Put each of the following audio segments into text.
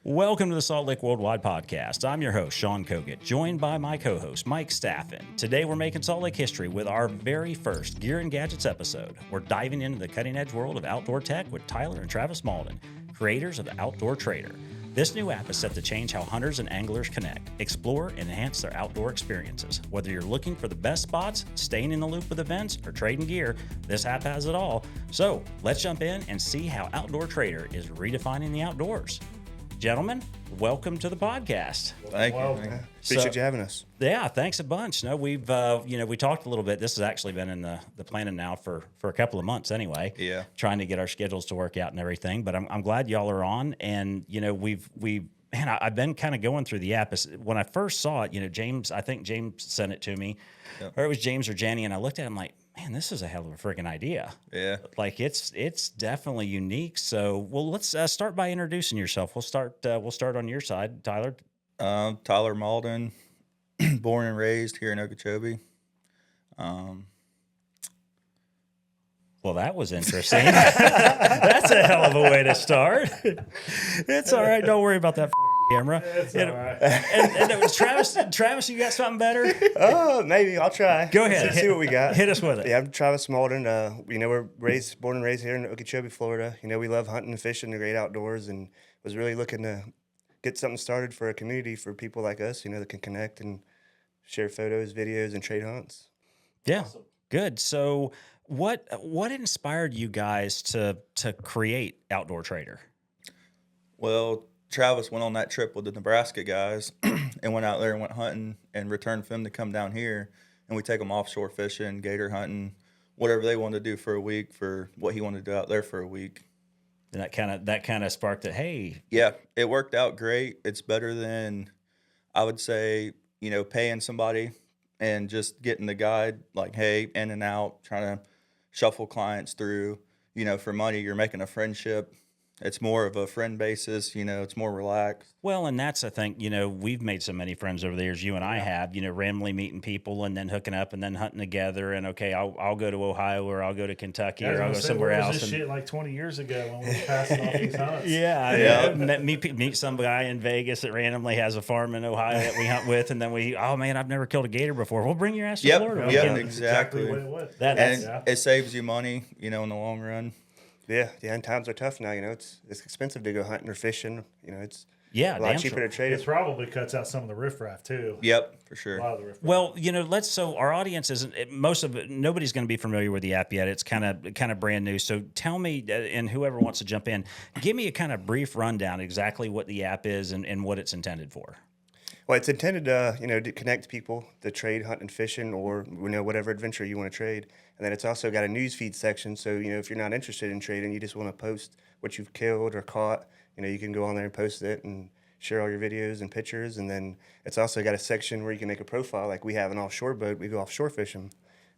Welcome to the Saltlick Worldwide Podcast. I'm your host, Sean Kogut, joined by my co-host, Mike Staffen. Today, we're making Salt Lake history with our very first Gear and Gadgets episode. We're diving into the cutting-edge world of outdoor tech with Tyler and Travis Mauldin, creators of the Outdoor Trader. This new app is set to change how hunters and anglers connect, explore, and enhance their outdoor experiences. Whether you're looking for the best spots, staying in the loop with events, or trading gear, this app has it all. So let's jump in and see how Outdoor Trader is redefining the outdoors. Gentlemen, welcome to the podcast. Thank you. Appreciate you having us. Yeah, thanks a bunch. No, we've we talked a little bit. This has actually been in the planning now for a couple of months anyway. Yeah, trying to get our schedules to work out and everything. But I'm glad y'all are on. And I've been kind of going through the app. When I first saw it, James, I think James sent it to me, or it was James or Jenny, and I looked at it, I'm like, man, this is a hell of a freaking idea. Yeah. Like it's definitely unique. So, well, let's start by introducing yourself. We'll start on your side, Tyler. Tyler Mauldin, born and raised here in Okeechobee. Well, that was interesting. That's a hell of a way to start. It's all right. Don't worry about that camera. It's all right. And it was Travis, you got something better? Oh, maybe. I'll try. Go ahead. Let's see what we got. Hit us with it. Yeah, I'm Travis Mauldin. We're born and raised here in Okeechobee, Florida. We love hunting and fishing, the great outdoors, and was really looking to get something started for a community for people like us, that can connect and share photos, videos, and trade hunts. Yeah, awesome. Good. So what inspired you guys to create Outdoor Trader? Well, Travis went on that trip with the Nebraska guys and went out there and went hunting and returned for them to come down here, and we take them offshore fishing, gator hunting, whatever they wanted to do for a week for what he wanted to do out there for a week. And that kind of sparked it. Hey, yeah, it worked out great. It's better than, I would say, paying somebody and just getting the guide, like, hey, in and out, trying to shuffle clients through. For money, you're making a friendship. It's more of a friend basis, it's more relaxed. Well, and that's, I think, we've made so many friends over the years, you and I have, randomly meeting people and then hooking up and then hunting together. And, okay, I'll go to Ohio or I'll go to Kentucky or I'll go somewhere else. This shit like 20 years ago when we were passing off these hunts. Yeah. Meet some guy in Vegas that randomly has a farm in Ohio that we hunt with. And then oh, man, I've never killed a gator before. Well, bring your ass to Florida. Yeah, exactly. What it was. It saves you money, in the long run. Yeah, and times are tough now. It's expensive to go hunting or fishing. It's a lot cheaper to trade. It probably cuts out some of the riffraff too. Yep, for sure. A lot of the riffraff. Well, so our audience isn't nobody's going to be familiar with the app yet. It's kind of brand new. So tell me, and whoever wants to jump in, give me a kind of brief rundown exactly what the app is and what it's intended for. Well, it's intended to connect people to trade hunting, fishing, or whatever adventure you want to trade. And then it's also got a news feed section. So if you're not interested in trading, you just want to post what you've killed or caught. You can go on there and post it and share all your videos and pictures. And then it's also got a section where you can make a profile. Like we have an offshore boat, we go offshore fishing.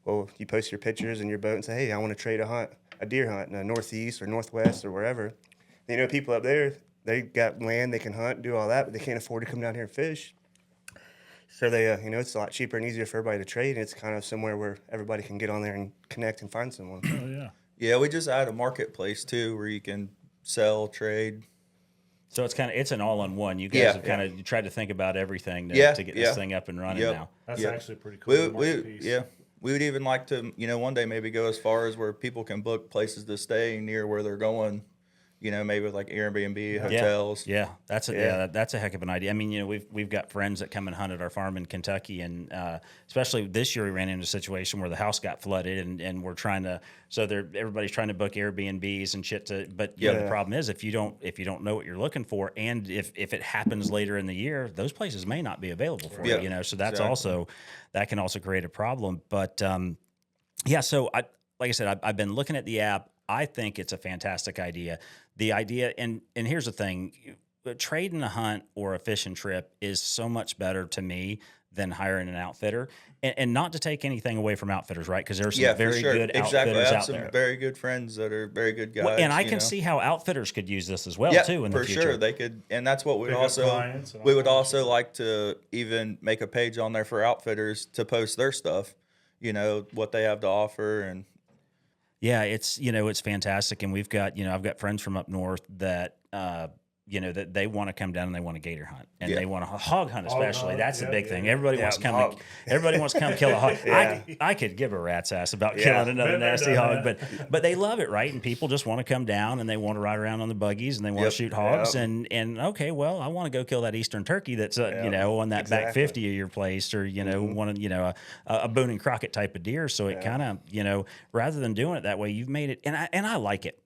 Well, you post your pictures and your boat and say, hey, I want to trade a deer hunt in the northeast or northwest or wherever. People up there, they got land, they can hunt, do all that, but they can't afford to come down here and fish. So they, it's a lot cheaper and easier for everybody to trade. And it's kind of somewhere where everybody can get on there and connect and find someone. Oh, yeah. Yeah, we just add a marketplace too where you can sell, trade. So it's an all-in-one. You guys have kind of tried to think about everything to get this thing up and running now. That's actually pretty cool. We would even like to, one day maybe go as far as where people can book places to stay near where they're going. Maybe with like Airbnb, hotels. Yeah, that's a heck of an idea. I mean, we've got friends that come and hunt at our farm in Kentucky, and especially this year we ran into a situation where the house got flooded, and we're trying to. So everybody's trying to book Airbnbs and shit. But the problem is if you don't know what you're looking for, and if it happens later in the year, those places may not be available for you. So that's that can also create a problem. But so like I said, I've been looking at the app. I think it's a fantastic idea. The idea, and here's the thing, trading a hunt or a fishing trip is so much better to me than hiring an outfitter. And not to take anything away from outfitters, right? Because there's some very good outfitters I have out some there. Very good friends that are very good guys. Well, and I can see how outfitters could use this as well, too, in the future. For sure. They could, and that's what we would also like to even make a page on there for outfitters to post their stuff, what they have to offer. And yeah, it's fantastic. And we've got, I've got friends from up north that that they want to come down and they want to gator hunt and Yeah. they want to hog hunt, especially. hunt, That's the yeah, big yeah, thing. yeah. Everybody wants to come. Everybody wants to come kill a hog. I could give a rat's ass about killing another Been there, nasty done hog, that. but they love it, right? And people just want to come down and they want to ride around on the buggies and they want Yep. to shoot hogs. Yep. And okay, well, I want to go kill that eastern turkey that's on that back Exactly. 50 of your place, or one of a Boone and Crockett type of deer. So it kind of rather than doing it that way, you've made it, and I like it.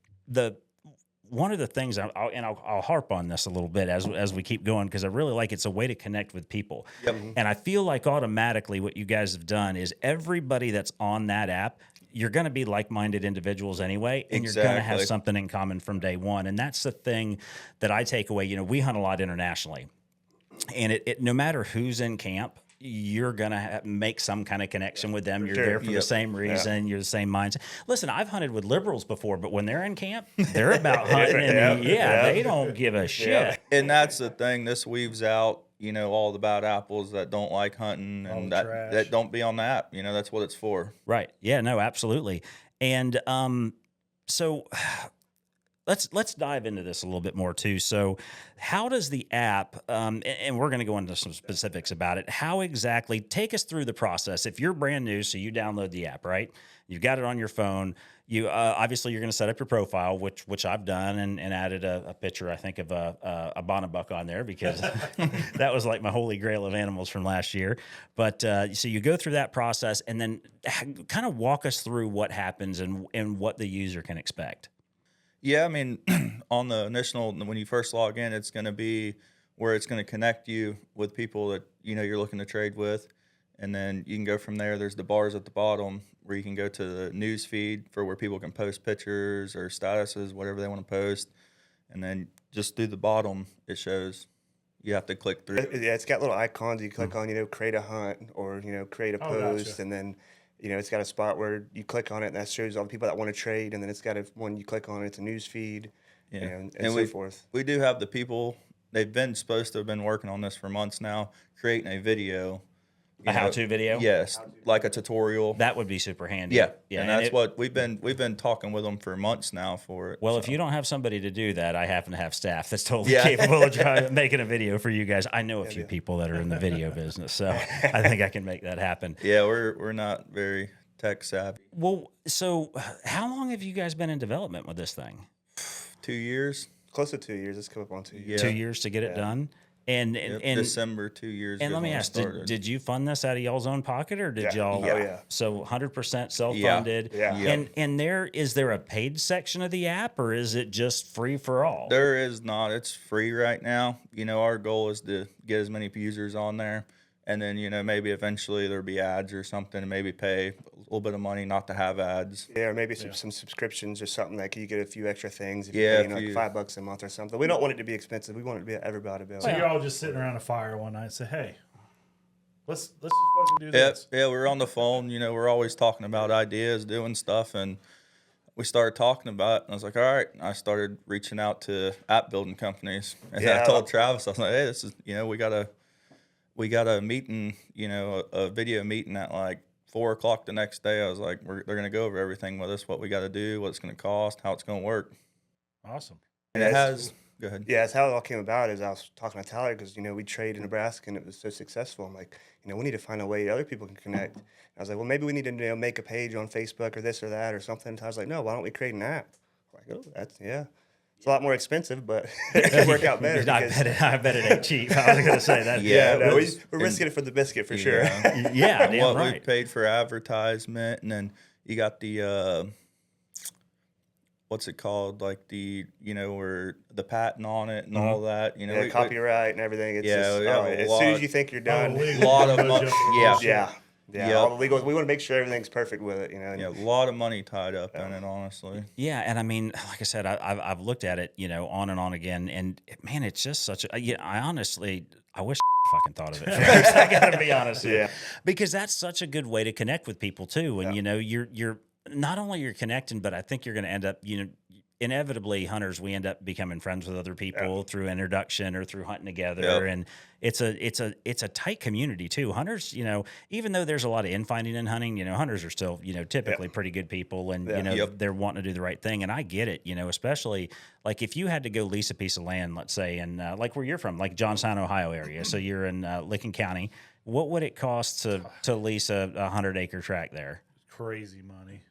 One of the things I'll harp on this a little bit as we keep going, because I really like it's a way to connect with people. Yep. And I feel like automatically what you guys have done is everybody that's on that app, you're going to be like-minded individuals anyway, and you're going to have Exactly. something in common from day one. And that's the thing that I take away. We hunt a lot internationally, and it no matter who's in camp, you're going to make some kind of connection with them. You're Sure. there for the Yep. same reason. You're the same mindset. Listen, I've hunted with liberals before, but when they're in camp, they're about hunting. And they don't give a shit. And that's the thing. This weaves out, all the bad apples that don't like hunting All and the that trash. don't be on the app. That's what it's for. Right. Yeah, no, absolutely. And so let's dive into this a little bit more too. So how does the app, and we're going to go into some specifics about it, how exactly, take us through the process. If you're brand new, so you download the app, right? You've got it on your phone. You obviously you're going to set up your profile, which I've done, and added a picture, I think, of a Bonnebuck on there, because that was like my holy grail of animals from last year. But so you go through that process, and then kind of walk us through what happens and what the user can expect. Yeah, I mean, on the initial, when you first log in, it's going to be where it's going to connect you with people that you're looking to trade with, and then you can go from there. There's the bars at the bottom where you can go to the news feed for where people can post pictures or statuses, whatever they want to post, and then just through the bottom it shows. You have to click through. Yeah, it's got little icons. You click on, create a hunt, or create a Oh, post, gotcha. and then it's got a spot where you click on it, and that shows all the people that want to trade, and then it's got one you click on, it's a news feed, Yeah. and And so forth. We do have the people. They've been supposed to have been working on this for months now, creating a video. A how-to video? Yes, like a tutorial. That would be super handy. Yeah, Yeah. and that's what we've been talking with them for months now for it. Well, if so. you don't have somebody to do that, I happen to have staff that's totally Yeah. capable of making a video for you guys. I know a few people that are in the video business, so I think I can make that happen. Yeah, we're not very tech savvy. Well, so how long have you guys been in development with this thing? 2 years. Close to 2 years. Let's come up on 2 years. Yeah. 2 years to get it done? And Yep, and December 2 years. and ago let me when I ask, started. did you fund this out of y'all's own pocket, or did Yeah. y'all? Oh, yeah. So 100% self-funded. Yeah. Yeah. And is there a paid section of the app, or is it just free for all? There is not. It's free right now. Our goal is to get as many users on there, and then maybe eventually there'll be ads or something, and maybe pay a little bit of money not to have ads. Yeah, or maybe some subscriptions or something, like you get a few extra things if Yeah, you pay, if you- like $5 a month or something. We don't want it to be expensive. We want it to be everybody to be able So to. you're all just sitting around a fire one night and say, "Hey, let's just fucking do Yeah, this." yeah, we're on the phone. We're always talking about ideas, doing stuff, and we started talking about it. And I was like, all right. And I started reaching out to app building companies, and Yeah. I told Travis, I was like, hey, this is we got a meeting, a video meeting at like 4 o'clock the next day. I was like, they're gonna go over everything with us, what we got to do, what it's gonna cost, how it's gonna work. Awesome. And it has. Go ahead. Yeah, that's how it all came about. Is I was talking to Tyler because we trade in Nebraska and it was so successful. I'm like, we need to find a way other people can connect. I was like, well, maybe we need to make a page on Facebook or this or that or something. And Tyler's like, no, why don't we create an app? I'm like, oh, it's a lot more expensive, but it could work out better. I bet it ain't cheap. I was going to say that. Yeah. No, it was- we're risking it for the biscuit for sure. Yeah. Yeah, damn What we right. paid for advertisement, and then you got the what's it called, like where the patent on it and all that. Yeah, copyright and everything. It's Yeah, just, we have a as lot- soon as you think you're done, lot of money. Yeah. yeah, Yep. all the legals. We want to make sure everything's perfect with it. Yeah, a lot of money tied up in it, honestly. Yeah, and I mean, like I said, I've looked at it, on and on again, and man, it's just such a. I wish fucking thought of it first. I gotta be honest with you, because that's such a good way to connect with people too. And you're not only you're connecting, but I think you're going to end up, inevitably hunters, we end up becoming friends with other people through introduction or through hunting together. Yep. And it's a tight community too. Hunters, even though there's a lot of infighting in hunting, hunters are still, typically pretty good people, and, they're wanting to do the right thing. And I get it, especially like if you had to go lease a piece of land, let's say, in like where you're from, like Johnstown, Ohio area. So you're in Licking County. What would it cost to lease a 100-acre tract there? Crazy money.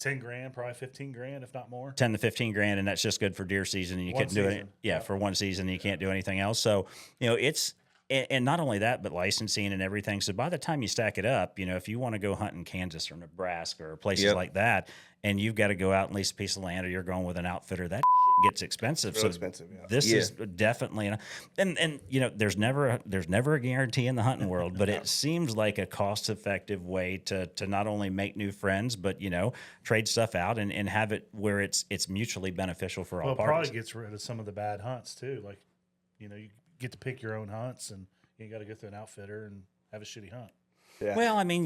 10 grand, probably 15 grand, if not more. 10 to 15 grand, and that's just good for deer season, and you couldn't do it. Yeah, for one season, you can't do anything else. So, it's, and not only that, but licensing and everything. So by the time you stack it up, if you want to go hunt in Kansas or Nebraska or places like that, and you've got to go out and lease a piece of land, or you're going with an outfitter, that gets expensive. Real expensive. This is definitely, and there's never a guarantee in the hunting world, but it seems like a cost-effective way to not only make new friends, but trade stuff out and have it where it's mutually beneficial for all It parties. probably gets rid of some of the bad hunts too. Like, you get to pick your own hunts, and you got to go through an outfitter and have a shitty hunt. Yeah. Well, I mean,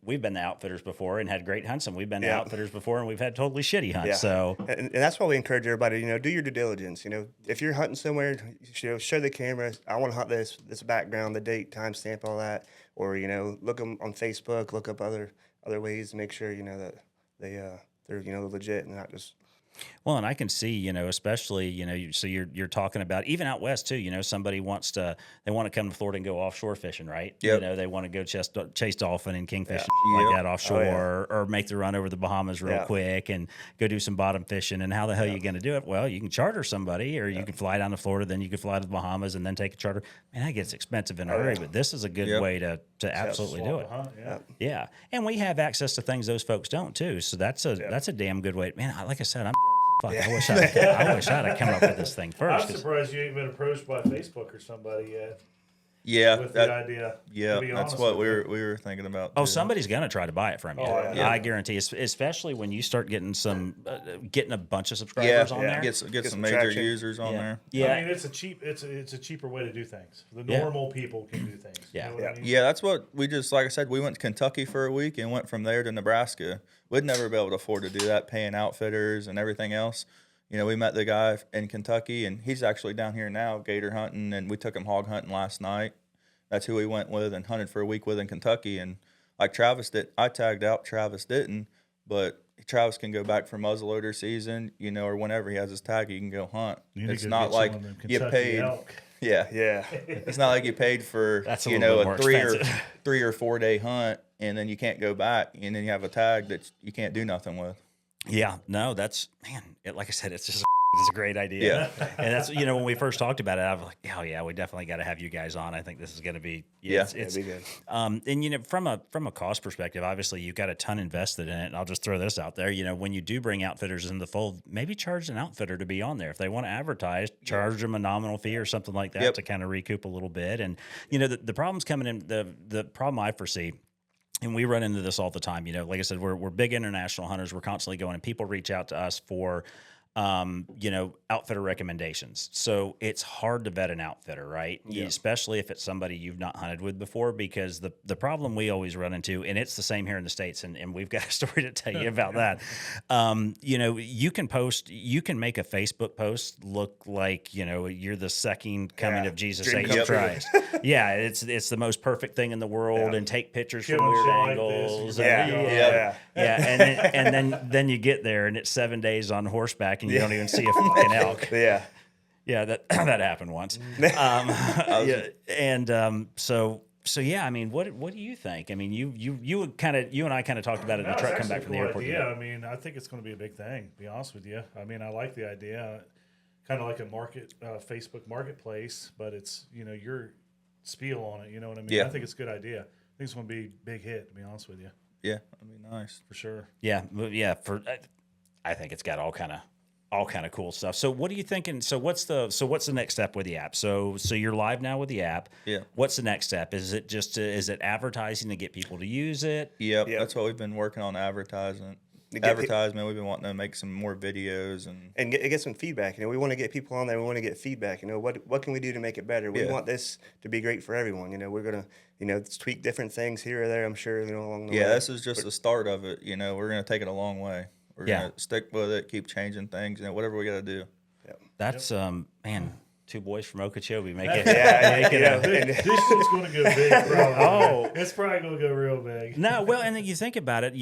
we've been to outfitters before and had great hunts, and we've been to outfitters before and we've had totally shitty hunts. Yeah. So, and that's why we encourage everybody, do your due diligence. If you're hunting somewhere, show the camera. I want to hunt this background, the date, timestamp, all that. Or look them on Facebook, look up other ways to make sure that they're legit and not just. well, and I can see, especially, so you're talking about even out west too. Somebody they want to come to Florida and go offshore fishing, right? Yep. They want to go chase dolphin and kingfish Yeah. like that offshore, Oh, or make the run over the Bahamas real quick and go do some bottom fishing. And how the hell are you going to do it? Well, you can charter somebody, or you can fly down to Florida, then you can fly to the Bahamas and then take a charter. Man, that gets expensive in a hurry, but this is a good way to absolutely do it. Yeah, and we have access to things those folks don't too. So that's a damn good way. Man, like I said, I wish I'd have come up with this thing first. I'm surprised you ain't been approached by Facebook or somebody yet. Yeah, With the idea. Yeah, to be that's honest what with we were thinking about. Oh, too. somebody's gonna try to buy it from you. Oh, yeah. I guarantee, especially when you start getting getting a bunch of subscribers on there. Get some major traction. users on there. Yeah, I mean, it's a cheaper way to do things. The normal people can do things. Yeah. You know what I mean? Yeah, that's what we just, like I said, we went to Kentucky for a week and went from there to Nebraska. We'd never be able to afford to do that, paying outfitters and everything else. We met the guy in Kentucky, and he's actually down here now, gator hunting, and we took him hog hunting last night. That's who we went with and hunted for a week with in Kentucky. And like Travis did, I tagged out, Travis didn't, but Travis can go back for muzzleloader season, or whenever he has his tag, he can go hunt. It's not like you paid. Elk. Yeah. It's not like you paid for That's a little bit more expensive. 3 or 4 day hunt, and then you can't go back, and then you have a tag that you can't do nothing with. Yeah, no, that's, man, like I said, it's just it's a great idea. Yeah. And that's, when we first talked about it, I was like, oh yeah, we definitely got to have you guys on. I think this is going to be, it's be good. And from a cost perspective, obviously you've got a ton invested in it. And I'll just throw this out there, when you do bring outfitters in the fold, maybe charge an outfitter to be on there. If they want to advertise, charge them a nominal fee or something like that to kind of recoup a little bit. And, the problems coming in, the problem I foresee, and we run into this all the time, like I said, we're big international hunters. We're constantly going, and people reach out to us for, outfitter recommendations. So it's hard to vet an outfitter, right? Yeah. Especially if it's somebody you've not hunted with before, because the problem we always run into, and it's the same here in the States, and we've got a story to tell you about that. You can make a Facebook post look like, you're the second coming of Jesus H. Christ. Yeah. It's the most perfect thing in the world, and take pictures from weird angles. Yeah. And then you get there and it's 7 days on horseback and you don't even see a fucking elk. Yeah, that happened once. So yeah, I mean, what do you think? I mean, you and I kind of talked about it in the truck coming back from the airport. Yeah, I mean, I think it's going to be a big thing, to be honest with you. I mean, I like the idea, kind of like a Facebook marketplace, but it's, your spiel on it, you know what I mean? Yeah. I think it's a good idea. I think it's going to be a big hit, to be honest with you. Yeah, that'd be nice. For sure. Yeah. I think it's got all kind of cool stuff. So what are you thinking? So what's the next step with the app? So you're live now with the app. Yeah. What's the next step? Is it is it advertising to get people to use it? Yep. That's what we've been working on, advertisement. We've been wanting to make some more videos and get some feedback. We want to get people on there. We want to get feedback. What can we do to make it better? We want this to be great for everyone. We're gonna tweak different things here or there. I'm sure along the way. Yeah, this is just the start of it. We're gonna take it a long way. We're gonna stick with it, keep changing things, whatever we got to do. That's man, two boys from Okeechobee make it. This shit's going to go big, probably. It's probably going to go real big. No, well, and then you think about it,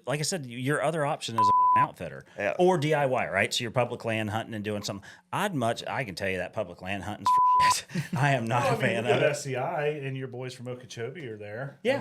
like I said, your other option is a outfitter or DIY, right? So you're public land hunting and doing something. I can tell you that public land hunting's for shit. I am not a fan of it. SCI and your boys from Okeechobee are there. Yeah.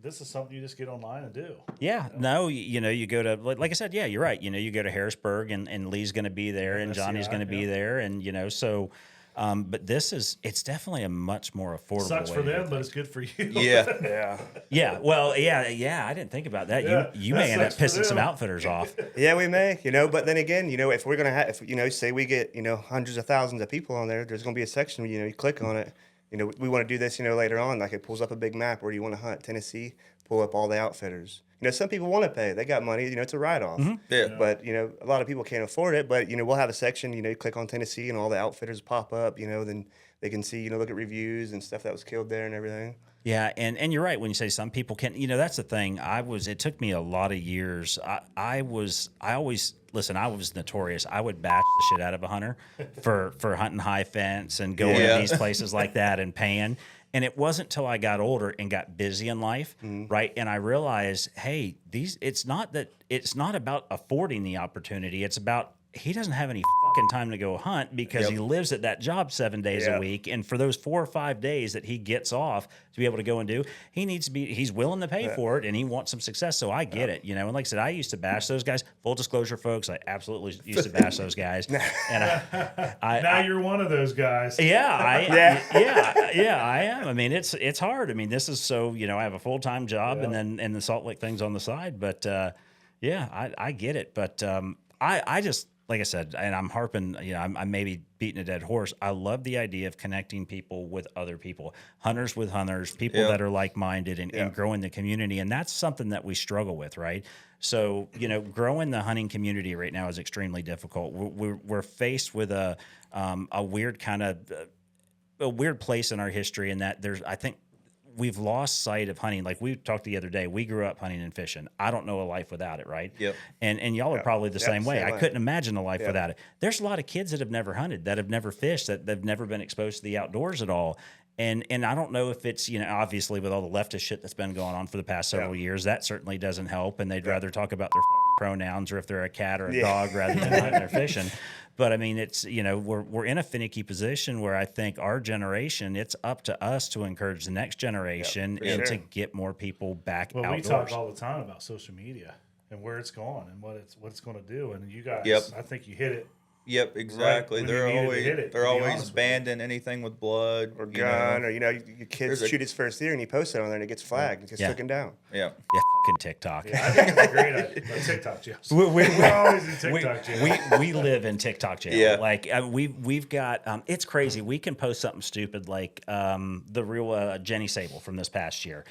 This is something you just get online and do. Yeah. No, you go to, like I said, yeah, you're right. You go to Harrisburg and Lee's going to be there and Johnny's going to be there. And, so, but it's definitely a much more affordable Sucks way for them, but it's good for you. Yeah. Yeah. Well, yeah. I didn't think about that. Yeah, you may end up pissing some outfitters off. Yeah, we may, but then again, if we're going to have, say we get, hundreds of thousands of people on there, there's going to be a section, you click on it, we want to do this, later on, like it pulls up a big map where you want to hunt Tennessee, pull up all the outfitters. Some people want to pay. They got money. It's a write-off. Mm-hmm. Yeah. But, a lot of people can't afford it. But, we'll have a section, you click on Tennessee and all the outfitters pop up, then they can see, look at reviews and stuff that was killed there and everything. Yeah, and you're right when you say some people can't. That's the thing. It took me a lot of years. I was notorious. I would bash the shit out of a hunter for hunting high fence and going to these places like that and paying. And it wasn't until I got older and got busy in life, right? And I realized, hey, it's not about affording the opportunity. It's about he doesn't have any fucking time to go hunt because he lives at that job 7 days a week. And for those 4 or 5 days that he gets off to be able to go and do, he's willing to pay for it and he wants some success. So I get it, And like I said, I used to bash those guys. Full disclosure, folks, I absolutely used to bash those guys. And now you're one of those guys. Yeah, I am. It's hard. This is so, I have a full-time job and the Salt Lick thing's on the side. But I get it. But I just, like I said, and I'm harping, I'm maybe beating a dead horse. I love the idea of connecting people with other people, hunters with hunters, people that are like-minded and growing the community. And that's something that we struggle with, right? So, growing the hunting community right now is extremely difficult. We're faced with a weird kind of, a weird place in our history in that I think we've lost sight of hunting. Like we talked the other day, we grew up hunting and fishing. I don't know a life without it, right? Yep. And y'all are probably the same way. I couldn't imagine a life without it. There's a lot of kids that have never hunted, that have never fished, that they've never been exposed to the outdoors at all. And I don't know if it's, obviously with all the leftist shit that's been going on for the past several years, that certainly doesn't help. And they'd rather talk about their pronouns or if they're a cat or a dog rather than hunting or fishing. But it's, we're in a finicky position where I think our generation, it's up to us to encourage the next generation to get more people back outdoors. We talk all the time about social media and where it's going and what it's going to do. And you guys, I think you hit it. Yep, exactly. Right, they're always banning anything with blood or gun, or your kids shoot his first deer and he posts it on there and it gets flagged, it gets taken down. Yeah, fucking TikTok. Yeah, I think it's a great idea. TikTok jail. We're always in TikTok jail. We live in TikTok jail. Yeah. Like we've got it's crazy. We can post something stupid like the real Jenny Sable from this past year.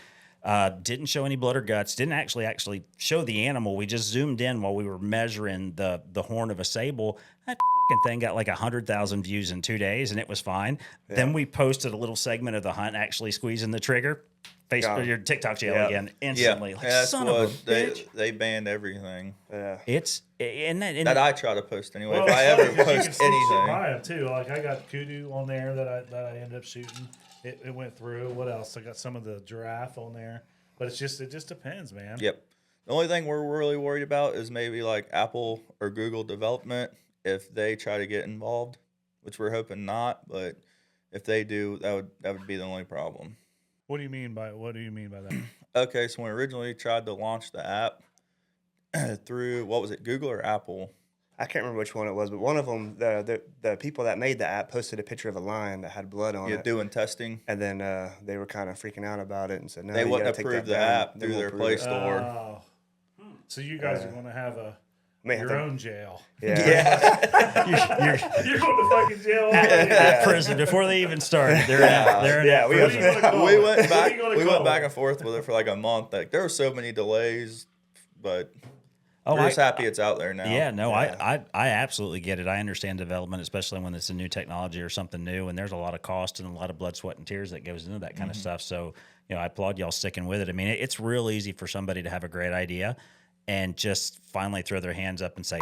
Didn't show any blood or guts. Didn't actually show the animal. We just zoomed in while we were measuring the horn of a sable. That thing got like 100,000 views in 2 days, and it was fine. Yeah. Then we posted a little segment of the hunt actually squeezing the trigger. Facebook, your TikTok jail again instantly. Like, that's son of a bitch. They banned everything. Yeah, it's that I try to post anyway. Well, if I ever post anything, buy them too. Like I got kudu on there that I ended up shooting. It went through. What else? I got some of the giraffe on there. But it just depends, man. Yep. The only thing we're really worried about is maybe like Apple or Google development if they try to get involved, which we're hoping not. But if they do, that would be the only problem. What do you mean by that? Okay, so when we originally tried to launch the app through Google or Apple? I can't remember which one it was, but one of them, the people that made the app posted a picture of a lion that had blood on it. Doing testing. And then they were kind of freaking out about it and said, no, they wouldn't approve the app through their Play Store. Oh. So you guys are going to have your own jail. Yeah. You're going to fucking jail. At prison before they even started. They're in prison. We went back and forth with it for like a month. Like there were so many delays, but we're just happy it's out there now. Yeah, no, I absolutely get it. I understand development, especially when it's a new technology or something new, and there's a lot of cost and a lot of blood, sweat, and tears that goes into that kind of stuff. So, I applaud y'all sticking with it. It's real easy for somebody to have a great idea and just finally throw their hands up and say,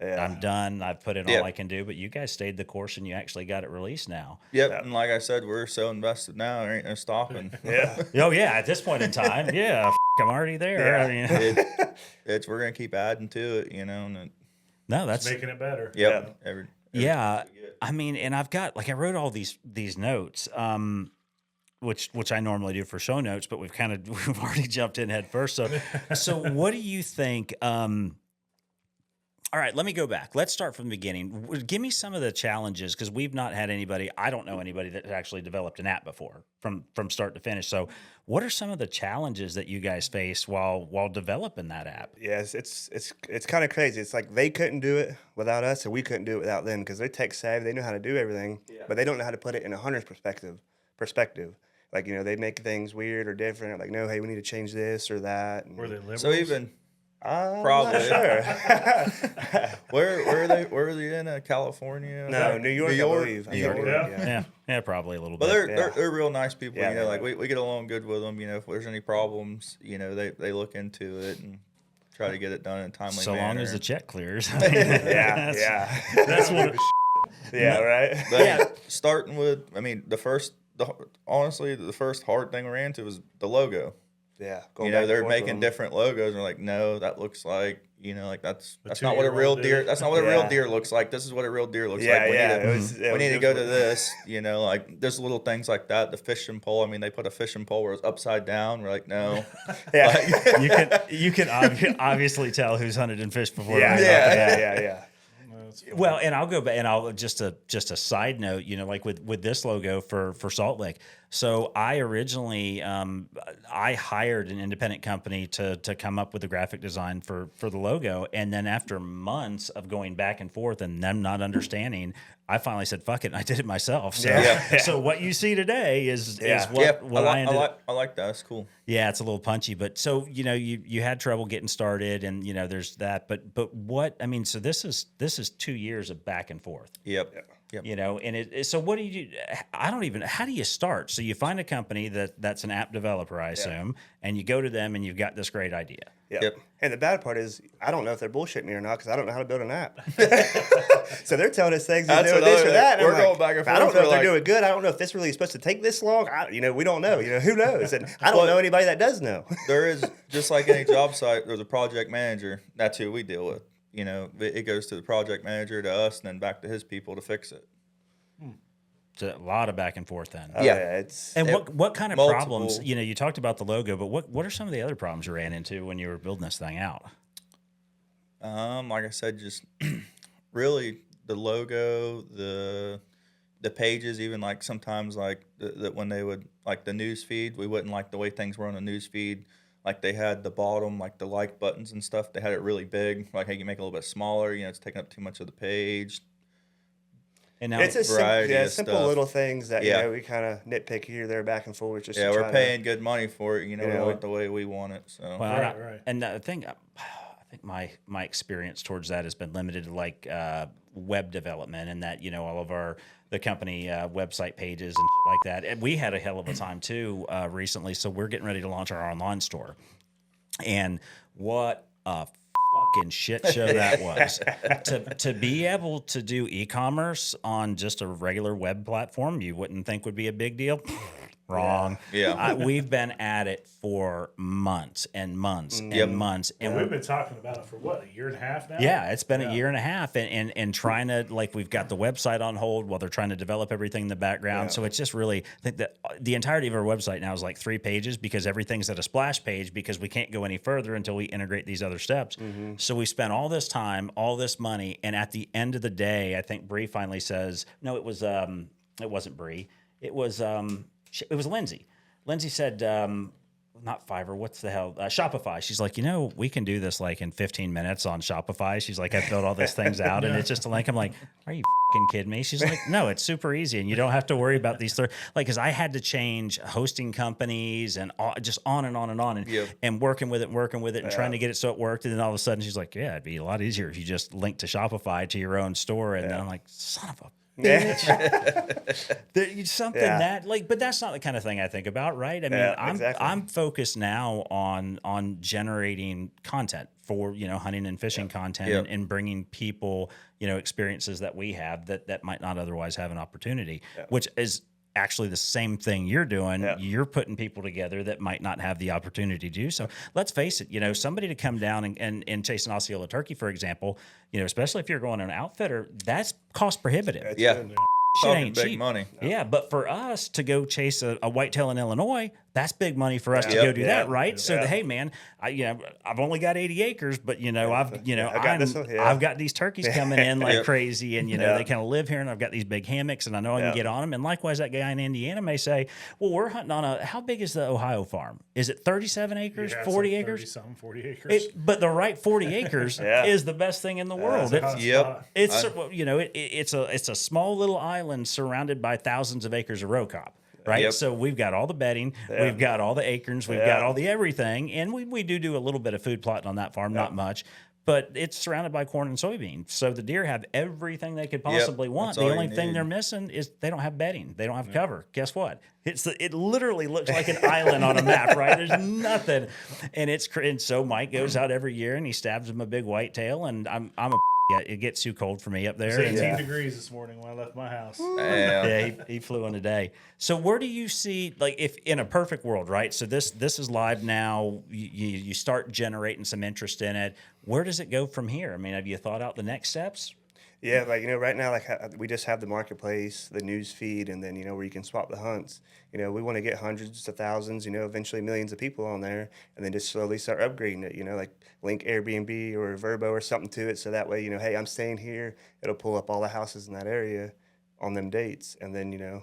Yeah. I'm done. I've put in Yep. all I can do. But you guys stayed the course and you actually got it released now. Yep. And like I said, we're so invested now, there ain't no stopping. Yeah. Oh, yeah. At this point in time, yeah, I'm already there. Yeah. I mean, We're going to keep adding to it, you know. And no, that's Making it better. yep. yeah. I mean, and I've got I wrote all these notes, which I normally do for show notes, but we've already jumped in head first. So what do you think? All right, let me go back. Let's start from the beginning. Give me some of the challenges, because we've not had anybody. I don't know anybody that actually developed an app before from start to finish. So, what are some of the challenges that you guys face while developing that app? Yes, it's kind of crazy. It's like they couldn't do it without us, and we couldn't do it without them, because they're tech savvy. They know how to do everything, but they don't know how to put it in a hunter's perspective. Like, they make things weird or different. Like, no, hey, we need to change this or that. And Were they liberals? So even I'm probably not sure. where are they in California? No, New York, I believe. New York. Yeah. Yeah, probably a little But bit. they're real nice people. Yeah, You know, they like are. we get along good with them. You know, if there's any problems, you know, they look into it and try to get it done in a timely So manner. long as the check clears. Yeah. That's what. Yeah, right? But starting with, I mean, honestly, the first hard thing we ran into was the logo. Yeah. You know, they're making different logos, and we're like, no, that looks like, you know, like that's not what a 2-year-old real dude. deer. That's not what a Yeah. real deer looks like. This is what a real deer looks Yeah, like. yeah. We need to go to this. You know, like there's little things like that. The fishing pole. I mean, they put a fishing pole where it's upside down. We're like, no. Yeah. You can obviously tell who's hunted and fished before. Yeah, right Yeah. yeah. That's funny. Well, and I'll go back, and I'll just a side note, like with this logo for Saltlick. So I originally I hired an independent company to come up with the graphic design for the logo, and then after months of going back and forth and them not understanding, I finally said fuck it, and I did it myself. So Yeah. so what you see today is Yeah. what I ended up. I like that. That's cool. Yeah, it's a little punchy, but so you had trouble getting started, and there's that. But what I mean, so this is 2 years of back and forth. Yep. And so what do you do? How do you start? So you find a company that's an app developer, I assume, and you go to them and you've got this great idea. Yep. And the bad part is, I don't know if they're bullshitting me or not, because I don't know how to build an app. So they're telling us things, That's this or another that. and thing. I'm We're like, going back and I don't forth. know if We're they're like- doing good. I don't know if this really is supposed to take this long. We don't know. Who knows? And I don't know anybody that does know. There is, just like any job site, there's a project manager. That's who we deal with. You know, it goes to the project manager, to us, and then back to his people to fix it. So a lot of back and forth then. Yeah. It's And what kind of multiple- problems? You talked about the logo, but what are some of the other problems you ran into when you were building this thing out? Like I said, just really the logo, the pages, even like sometimes like that when they would like the news feed, we wouldn't like the way things were on the news feed. Like they had the bottom, like the like buttons and stuff. They had it really big. Like, hey, you make it a little bit smaller. It's taking up too much of the page. And now it's a variety of simple stuff. little things that Yeah. we kind of nitpick here, there, back and forth. Just Yeah, to we're try paying good money for it. We Yeah. want it the way we want it. So well, Right. and the thing, I think my experience towards that has been limited to like web development, and that all of the company website pages and like that. And we had a hell of a time too recently. So we're getting ready to launch our online store, and what a fucking shit show that was. to be able to do e-commerce on just a regular web platform, you wouldn't think would be a big deal. Wrong. Yeah. We've been at it for months and months and months, and We've been talking about it for what, a year and a half now? yeah, it's been a year and a half, and trying to, like, we've got the website on hold while they're trying to develop everything in the background. So it's just really, I think that the entirety of our website now is like 3 pages, because everything's at a splash page, because we can't go any further until we integrate these other steps. So we spent all this time, all this money, and at the end of the day, I think Bree finally says, no, it wasn't Bree, it was Lindsay. Lindsay said, not Fiverr, what's the hell? Shopify. She's like, we can do this like in 15 minutes on Shopify. She's like, I filled all these things out and it's just a link. I'm like, are you fucking kidding me? She's like, no, it's super easy and you don't have to worry about these because I had to change hosting companies and just on and on and on and working with it and trying to get it so it worked. And then all of a sudden she's like, yeah, it'd be a lot easier if you just link to Shopify to your own store. And then I'm like, son of a Something Yeah. that like, but that's not the kind of thing I think about, right? I mean, Yeah, I'm exactly. I'm focused now on generating content for hunting and fishing content Yep. and bringing people experiences that we have that might not otherwise have an opportunity, which is actually the same thing you're doing. Yeah. You're putting people together that might not have the opportunity to do so. Let's face it, somebody to come down and chase an Osceola turkey, for example, especially if you're going on an outfitter, that's cost prohibitive. Yeah. good. Shit Talking ain't big cheap. money. Yeah, but for us to go chase a whitetail in Illinois, that's big money for us to Yep. go do that, right? Yeah. So that, hey man, I've only got 80 acres, but I've got these turkeys coming in like Yep. crazy, and they kind of live here, and I've got these big hammocks, and I know I can Yeah. get on them. And likewise, that guy in Indiana may say, well, we're hunting on how big is the Ohio farm? Is it 37 acres, Yeah, it's 40 like acres? 30-something, 40 acres. But the right 40 acres Yeah. is the best thing in the world. That's a hot Yep. spot. It's a small little island surrounded by thousands of acres of row crop, right? Yep. So we've got all the bedding, we've got all the acorns, we've got all the everything, and we do a little bit of food plotting on that farm, not much. But it's surrounded by corn and soybeans. So the deer have everything they could possibly want. That's The all only you thing need. they're missing is they don't have bedding. They don't have cover. Guess what? It literally looks like an island on a map, right? There's nothing. And so Mike goes out every year and he stabs him a big whitetail, and I'm a it gets too cold for me up there. It's 18 And, degrees this morning when I left my house. Damn. yeah, he flew in today. So where do you see, like, if in a perfect world, right? So this is live now. You start generating some interest in it. Where does it go from here? I mean, have you thought out the next steps? Yeah, like right now, we just have the marketplace, the news feed, and then where you can swap the hunts. We want to get hundreds to thousands, eventually millions of people on there, and then just slowly start upgrading it. Like link Airbnb or Verbo or something to it, so that way, hey, I'm staying here. It'll pull up all the houses in that area on them dates, and then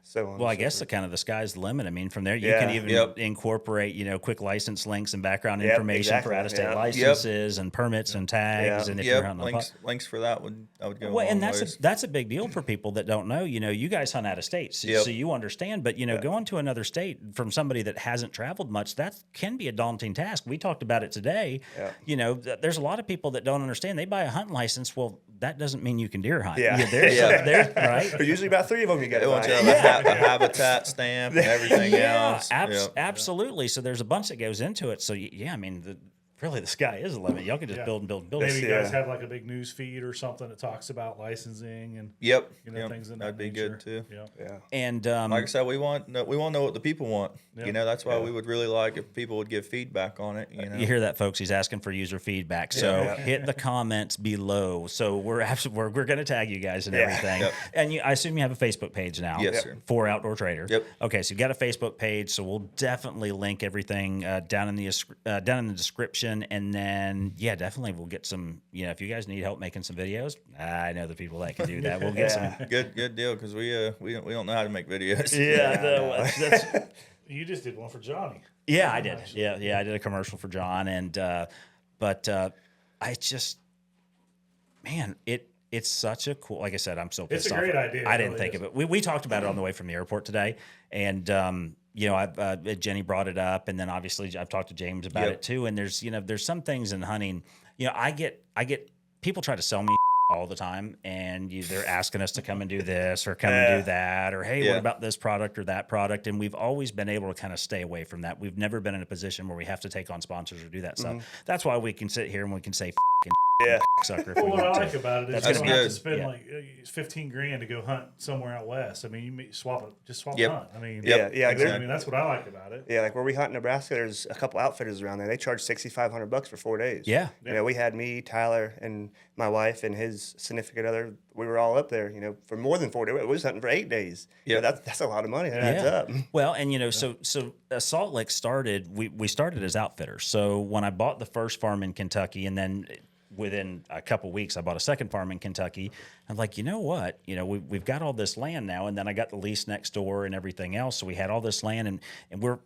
so on. Well, I and so guess forth. the sky's the limit. I mean, from there you Yeah. can even Yep. incorporate, quick license links and background Yep, information exactly. for out-of-state Yeah. licenses and permits and tags, Yeah. and if you're Yep. hunting on Links for that would go. well, a and long ways. that's a big deal for people that don't know. You guys hunt out of state, so, Yep. so you understand. But going to another state from somebody that hasn't traveled much, that can be a daunting task. We talked about it today. Yeah. There's a lot of people that don't understand. They buy a hunting license. Well, that doesn't mean you can deer hunt. Yeah. There's right. There's usually about 3 of them you got They to want you to buy. have a habitat stamp and everything else. Yep. Absolutely. So there's a bunch that goes into it. So I mean, really, the sky is the limit. Y'all can just build and build and build. Maybe you guys Yeah. have like a big news feed or something that talks about licensing and Yep. things in that That'd be nature. good too. Yeah. Yeah. And Like I said, we want to know what the people want. Yeah. That's why we would really like if people would give feedback on it. You hear that, folks? He's asking for user feedback. So Yeah. hit the comments below. So we're going to tag you guys and everything. Yep. And I assume you have a Facebook page now. Yes, sir. For Outdoor Trader. Yep. Okay, so you've got a Facebook page. So we'll definitely link everything down in the description, and then definitely we'll get some. If you guys need help making some videos, I know the people that can do that. We'll get some. Good deal because we don't know how to make videos. That's You just did one for Johnny. Yeah, I did. Yeah, I did a commercial for John, and but I just, man, it's such a cool. Like I said, I'm so pissed It's a off. great idea. I It didn't really think is. of it. We talked about it on the way from the airport today, and Jenny brought it up, and then obviously I've talked to James about Yep. it too. And there's some things in hunting. I get people try to sell me all the time, and they're asking us to come and do this or come and do that, or hey, Yeah. what about this product or that product? And we've always been able to kind of stay away from that. We've never been in a position where we have to take on sponsors or do that stuff. That's why we can sit here and we can say "F***ing Yeah. sucker if Well, we what I want like to. about it is That's you don't gonna be have to good. spend Yeah. like 15 grand to go hunt somewhere out west. I mean, you may swap a Yep. hunt. I mean, Yeah, yeah, I mean that's what I like about it. Yeah, like where we hunt in Nebraska, there's a couple outfitters around there. They charge $6,500 for 4 days. Yeah. We had me, Tyler, and my wife and his significant other. We were all up there, for more than 4 days. We was hunting for 8 days. Yeah. That's a lot of money. That adds up. Well, and so Salt Lake started. We started as outfitters. So when I bought the first farm in Kentucky, and then within a couple weeks, I bought a second farm in Kentucky. I'm like, you know what? We've got all this land now, and then I got the lease next door and everything else. So we had all this land, and we're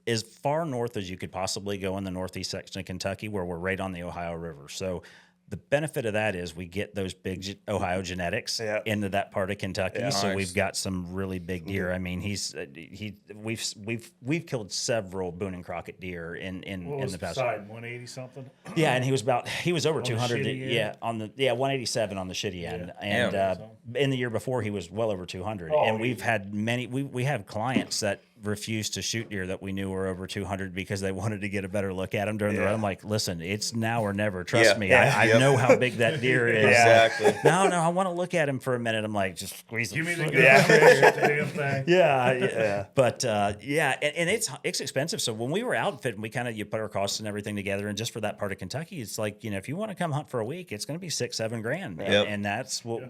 as far north as you could possibly go in the northeast section of Kentucky, where we're right on the Ohio River. So The benefit of that is we get those big Ohio genetics into that part of Kentucky, so we've got some really big deer. I mean, we've killed several Boone and Crockett deer in the past. 180 something. Yeah, and he was over 200. Yeah, on the 187 on the shitty end, and in the year before he was well over 200. And we've had many. We have clients that refused to shoot deer that we knew were over 200 because they wanted to get a better look at them during the run. I'm like, listen, it's now or never. Trust me. I know how big that deer is. Exactly. No, I want to look at him for a minute. I'm like, just squeeze him. Give me the good the damn thing. Yeah. But and it's expensive. So when we were outfitting, we kind of put our costs and everything together, and just for that part of Kentucky, it's like, if you want to come hunt for a week, it's going to be $6-7 grand, and that's what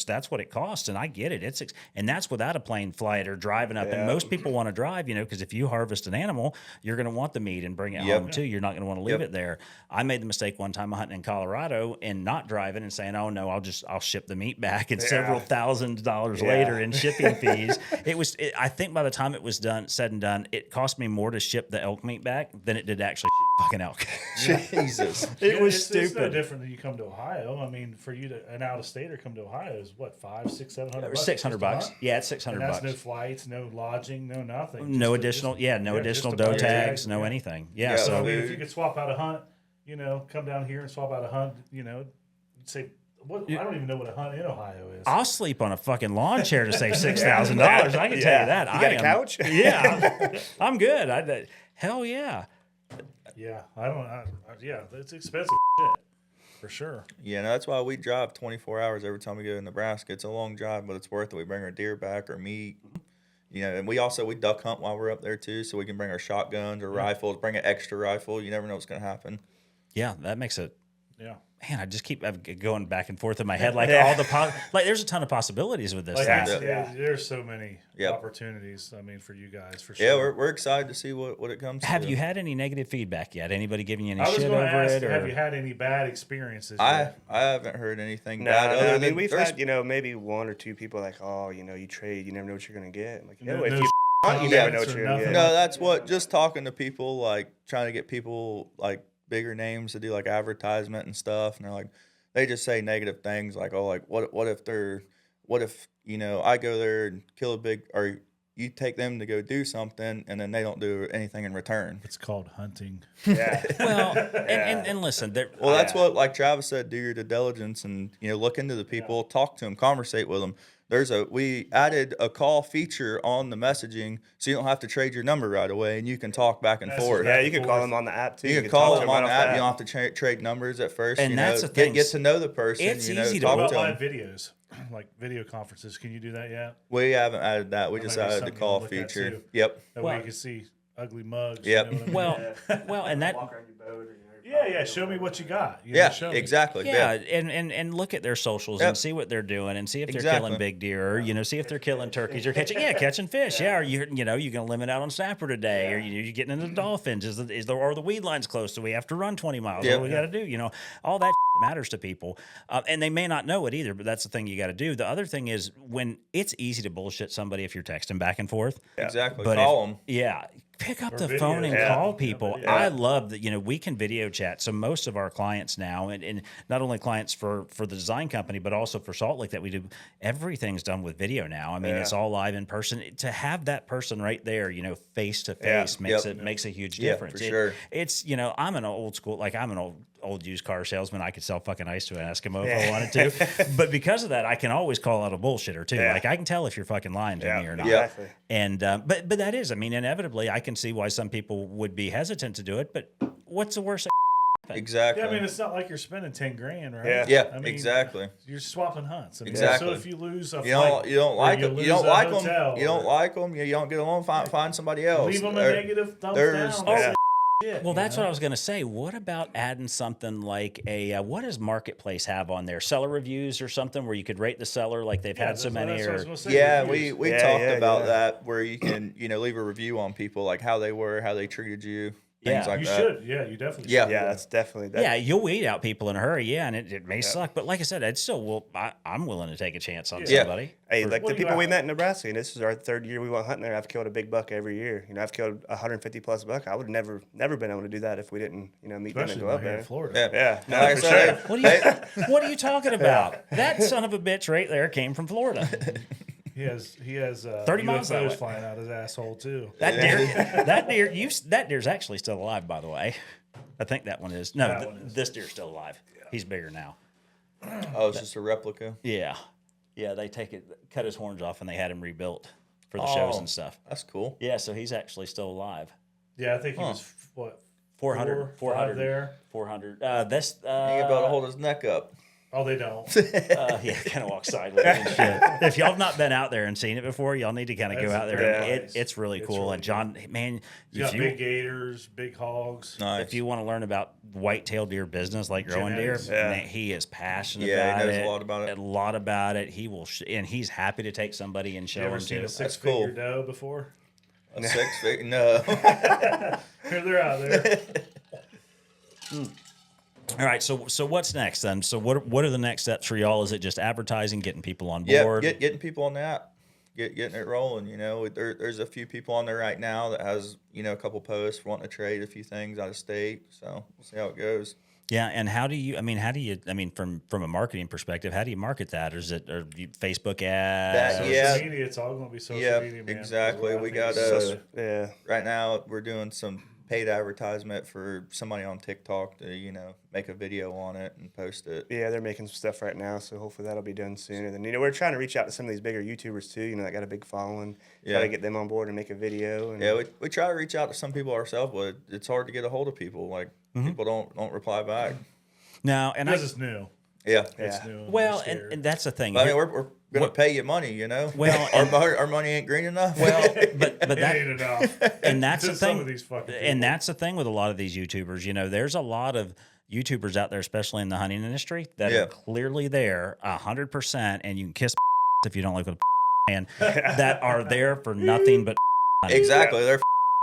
that's what it costs. And I get it. And that's without a plane flight or driving up. And most people want to drive, because if you harvest an animal, you're going to want the meat and bring it home too. You're not going to want to leave it there. I made the mistake one time hunting in Colorado and not driving and saying, "Oh no, I'll ship the meat back." And several $1,000s later in shipping fees, I think by the time it was said and done, it cost me more to ship the elk meat back than it did actually fucking elk. Jesus, it was stupid. It's no different than you come to Ohio. I mean, for you to an out-of-stater come to Ohio is what, $500, $600, $700? $600. Yeah, it's $600. And that's no flights, no lodging, no nothing. No additional doe tags, no anything. Yeah, so I mean, if you could swap out a hunt, come down here and swap out a hunt, say, I don't even know what a hunt in Ohio is. I'll sleep on a fucking lawn chair to save $6,000. I can tell you that. You got a couch? Yeah, I'm good. Hell yeah. Yeah, it's expensive shit for sure. Yeah, no, that's why we drive 24 hours every time we go to Nebraska. It's a long drive, but it's worth it. We bring our deer back, our meat. And we duck hunt while we're up there too, so we can bring our shotguns or rifles, bring an extra rifle. You never know what's going to happen. Yeah, that makes it. Yeah. Man, I just keep going back and forth in my head, there's a ton of possibilities with this. There's so many opportunities. I mean, for you guys, for sure. Yeah, we're excited to see what it comes to. Have you had any negative feedback yet? Anybody giving you any shit over it? Or? Have you had any bad experiences? I haven't heard anything no, bad. I mean, we've had maybe one or two people like, you trade, you never know what you're gonna get. I'm like, if you hunt, you never know what you're gonna get. No, that's what. Just talking to people, like trying to get people like bigger names to do like advertisement and stuff, and they're like, they just say negative things like, oh, like what if I go there and kill a big, or you take them to go do something and then they don't do anything in return. It's called hunting. Yeah. Well, and listen, that's what, like Travis said, do your due diligence and look into the people, talk to them, conversate with them. We added a call feature on the messaging, so you don't have to trade your number right away, and you can talk back and forth. Yeah, you can call them on the app too. You can call them on the app. You don't have to trade numbers at first. And that's the thing. Get to know the person. It's easy to talk to live them. videos, like video conferences. Can you do that yet? We haven't added that. We just added the call feature. Yep. That way you can see ugly mugs. Yep. You know well, and that. Walk around your boat or Yeah, show me what you got. Show me. Exactly. Yeah, and look at their socials and see what they're doing and see if they're killing big deer or see if they're killing turkeys or catching fish. Yeah, or you're gonna limit out on snapper today, or you're getting into dolphins. Is the weed line's close? Do we have to run 20 miles? What do we got to do? All that matters to people, and they may not know it either. But that's the thing you got to do. The other thing is when it's easy to bullshit somebody if you're texting back and forth. Exactly. But call them. Yeah. Pick up the video, phone and call people. Yeah. I love that, we can video chat. So most of our clients now, and not only clients for the design company, but also for Saltlick that we do, everything's done with video now. I mean, it's all live in person. To have that person right there, face to face makes a huge difference. For sure. It's, I'm an old school, I'm an old used car salesman. I could sell fucking ice to an Eskimo if I wanted to. But because of that, I can always call out a bullshitter too. I can tell if you're fucking lying to me or not. Exactly. And but that is, inevitably, I can see why some people would be hesitant to do it. But what's the worst? Exactly. Yeah, it's not like you're spending 10 grand, right? Yeah. Exactly. You're swapping hunts. Exactly. So if you lose a you don't like them. You don't like them. You don't get along. Find somebody else. Leave them a negative thumbs down. Well, that's what I was going to say. What about adding something like what does Marketplace have on there? Seller reviews or something where you could rate the seller like they've had so many? We talked about that where you can leave a review on people, like how they were, how they treated you. things Yeah. like You that. should. Yeah, you definitely Yeah. should. Yeah, that's definitely that. Yeah, you'll weed out people in a hurry. Yeah, and it may suck, but like I said, I'd still will. I'm willing to take a chance on Yeah. somebody. Hey, For- like What the do you people we have? met in Nebraska, and this is our 3rd year we went hunting there. I've killed a big buck every year. I've killed 150 plus buck. I would never been able to do that if we didn't, meet them Especially and go up here in there. Florida. Yeah. Yeah, Like I for said, sure. what are you What are you talking about? That son of a bitch right there came from Florida. He has 30 miles that UFOs way. flying out his asshole too. That deer's actually still alive, by the way. I think that one is. No, That one is. this deer's still alive. He's bigger now. oh, it's just a replica. Yeah, they cut his horns off, and they had him rebuilt for the shows and stuff. That's cool. Yeah, so he's actually still alive. Yeah, I think he was what 400, 400 there. 400. That's He ain't able to hold his neck up. Oh, they don't. yeah, kind of walk sideways and shit. If y'all have not been out there and seen it before, y'all need to kind of go That's out there. very And nice. it's really It's cool. really And John, man, He's got big gators, big hogs. Nice. if you want to learn about whitetail deer business, like growing deer, Genetics. Yeah. man, he is passionate Yeah, he about knows it. a lot about it. A lot about it. He will, and he's happy to take somebody and show You ever him seen to. a six-figure cool. doe before? A 6 feet? No. Here they're out there. All right, so what's next then? So what are the next steps for y'all? Is it just advertising, getting people on Yeah, board? getting people on that, getting it rolling. There's a few people on there right now that has a couple posts wanting to trade a few things out of state. So we'll see how it goes. Yeah, and how do you from a marketing perspective, how do you market that? Or is it Facebook ads? That- or- Yeah. Social media, it's all going to be social Yeah, media, man. exactly. I We think got it's Yeah. right now we're doing some paid advertisement for somebody on TikTok to make a video on it and post it. Yeah, they're making some stuff right now, so hopefully that'll be done soon. And then we're trying to reach out to some of these bigger YouTubers too. That got a big following. Try Yeah. to get them on board and make a video. And Yeah, we try to reach out to some people ourselves, but it's hard to get a hold of people. Like people don't reply back. No, and because it's new. Yeah. It's Yeah. new. and well, we're scared. and that's the thing. I mean, we're going to What- pay you money, Well, our money ain't green enough. well, but it that ain't enough. and that's the To some thing. of these fucking And people. that's the thing with a lot of these YouTubers. There's a lot of YouTubers out there, especially in the hunting industry, that Yeah. are clearly there 100%, and you can kiss if you don't like what and that are there for nothing but hunting. Exactly. They're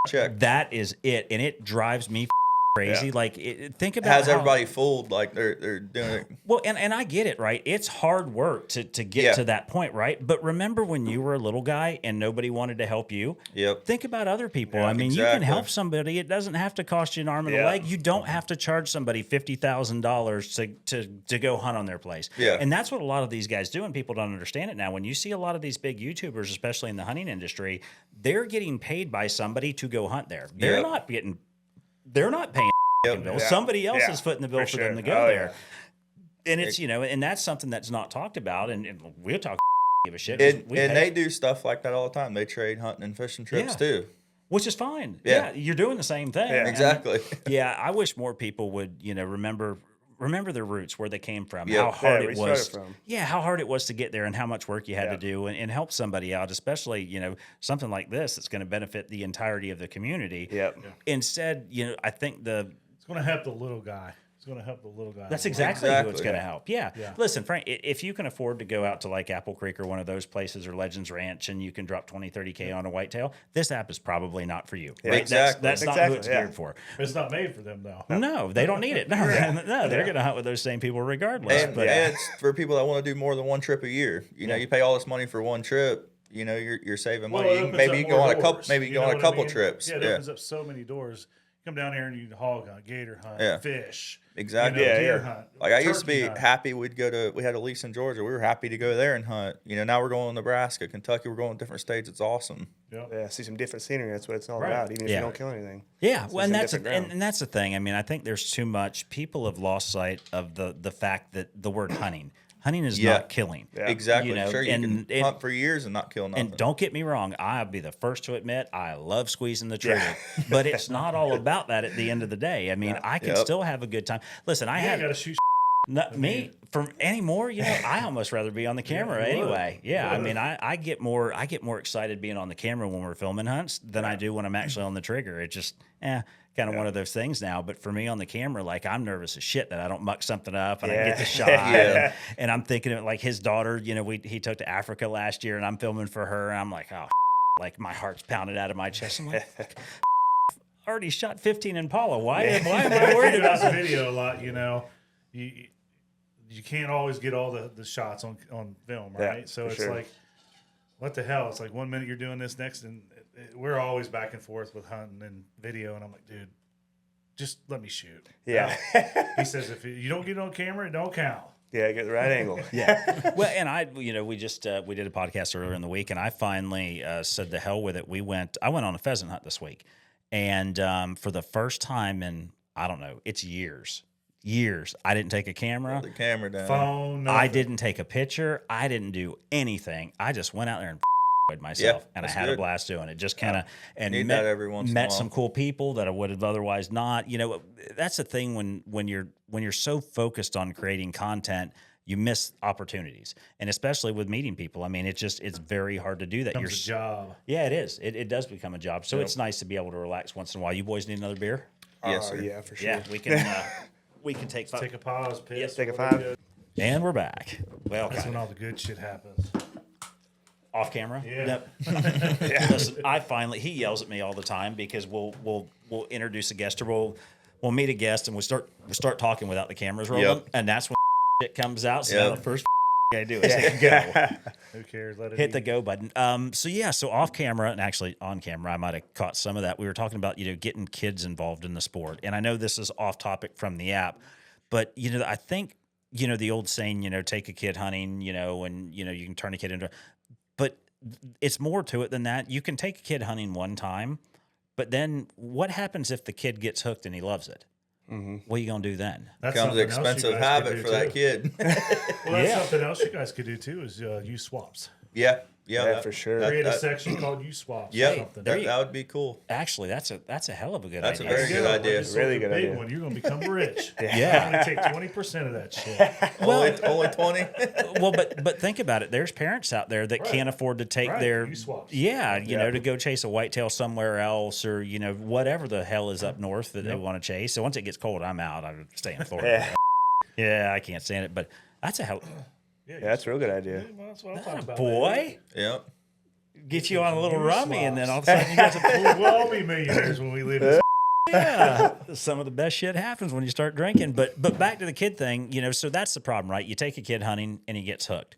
check. That is it, and it drives me crazy. Yeah. Like, think It about has how- everybody fooled like they're doing it. Well, and I get it, right? It's hard work to get Yeah. to that point, right? But remember when you were a little guy and nobody wanted to help you? Yep. Think about other people. Yeah, I mean, you can exactly. help somebody. It doesn't have to cost you an arm and a Yeah. leg. You don't have to charge somebody $50,000 to go hunt on their place. Yeah. And that's what a lot of these guys do, and people don't understand it now. When you see a lot of these big YouTubers, especially in the hunting industry, they're getting paid by somebody to go hunt there. They're Yep. they're not paying Yep. bill. Yeah. Somebody else Yeah. is footing the bill for For them to sure. go Oh, there. And it's, and that's something that's not talked about. And we'll talk give a shit. 'cause And we and pay- they do stuff like that all the time. They trade hunting and fishing trips Yeah. too. which is fine. Yeah. You're doing the same thing. Yeah. And, Exactly. yeah, I wish more people would, remember their roots, where they came from, Yeah. how hard Yeah, it where you was. started from. Yeah, how hard it was to get there, and how much work you had Yeah. to do, and help somebody out, especially something like this that's going to benefit the entirety of the community. Yep. Instead, I think It's going to help the little guy. It's going to help the little guy. that's exactly who it's Exactly. going to help. Yeah. Yeah. Listen, Frank, if you can afford to go out to like Apple Creek or one of those places, or Legends Ranch, and you can drop 20, 30K on a whitetail, this app is probably not for you. Right? Exactly. That's not who Exactly, it's yeah. geared for. It's not made for them, though. No, they don't need it. No, no, they're going to hunt with those same people regardless. And, but and it's for people that want to do more than one trip a year. You pay all this money for one trip. You're saving Well, money. it opens Maybe up you can go more on a couple. doors, Maybe you you go know on a what I couple mean? trips. Yeah, it opens up so many doors. Come down here and you hog hunt, gator hunt, Yeah. fish. Exactly. Yeah, deer yeah. hunt. Like I used to turkey be hunt. happy we had a lease in Georgia. We were happy to go there and hunt. Now we're going to Nebraska, Kentucky. We're going to different states. It's awesome. Yep. Yeah, see some different scenery. That's what it's all Right. about. Even if Yeah. you don't kill anything. yeah, So well, and some that's different ground. and that's the thing. I mean, I think there's too much. People have lost sight of the fact that the word hunting is Yeah. not killing. Yeah. Exactly. You know, Sure, you and can hunt for years and not kill nothing. And don't get me wrong, I'll be the first to admit I love squeezing the trigger, but it's not all about that at the end of the day. I mean, I can Yep. still have a good time. Listen, I You had got to shoot. not me from anymore. I almost rather be on the camera you would. anyway. Yeah, You I would. mean, I get more excited being on the camera when we're filming hunts than I do when I'm actually on the trigger. It's just kind of one of those things now. But for me on the camera, like I'm nervous as shit that I don't muck something up and I get the shot. Yeah. And I'm thinking of like his daughter. He took to Africa last year, and I'm filming for her. And I'm like, oh, like my heart's pounded out of my chest. I'm like, already shot 15 Impala. Why am I worried about this video a lot? You can't always get all the shots on film, right? Yeah, so it's sure. like, what the hell? It's like 1 minute you're doing this, next, and we're always back and forth with hunting and video, and I'm like, dude, just let me shoot. Yeah. He says, if you don't get it on camera, it don't count. Yeah, get the right angle. Yeah. Well, and we just we did a podcast earlier in the week, and I finally said the hell with it. I went on a pheasant hunt this week, and for the first time in, I don't know, it's years, I didn't take a camera. Put the camera down. Phone, I nothing. didn't take a picture. I didn't do anything. I just went out there and myself, and I had a good. blast doing it. Just kind of and Need that every once in a met while. some cool people that I would have otherwise not. That's the thing when you're so focused on creating content, you miss opportunities, and especially with meeting people. I mean, it's very hard to do that. Becomes a job. Yeah, it is. It does become a job. So it's nice to be able to relax once in a while. You boys need another beer? Yes, sir. Yeah, for sure. Yeah, we can. We can take 5. Take a pause, piss. Take a we're 5. good. And we're back. Well, That's when all the good shit happens. off camera. Yeah. Yep. Listen, he yells at me all the time because we'll introduce a guest, or we'll meet a guest, and we start talking without the cameras rolling, Yep. and that's when shit comes out. So Yep. now the first I do is hit go. Who cares? Let it Hit be. the go button. So off camera, and actually on camera, I might have caught some of that. We were talking about getting kids involved in the sport, and I know this is off topic from the app, but I think the old saying, take a kid hunting, and you can turn a kid into, but it's more to it than that. You can take a kid hunting one time, but then what happens if the kid gets hooked and he loves it? Mm-hmm. What are you gonna do then? That's Becomes an something else you expensive guys could habit do, for that too. kid. Well, that's Yeah. something else you guys could do too, is use swaps. Yeah, for sure. Create a section called use swaps. Yeah, or something. that would be cool. Actually, that's a hell of a good That's a idea. very good idea. Just Really really good good big idea. one. You're going to become rich. Yeah. Only take 20% of that shit. Only 20. Well, but think about it. There's parents out there that Right. can't afford to take Right. their Use swaps. to go chase a whitetail somewhere else, or whatever the hell is up north that they want to chase. So once it gets cold, I'm out. I stay in Florida. Yeah, I can't stand it. But that's a hell. Yeah, that's a real good idea. Well, that's what I'm talking about. Boy, Yep. get you on a little Use rummy, and then all of a swaps. sudden you guys are We'll all be millionaires when we leave this. yeah, some of the best shit happens when you start drinking. But back to the kid thing, so that's the problem, right? You take a kid hunting and he gets hooked.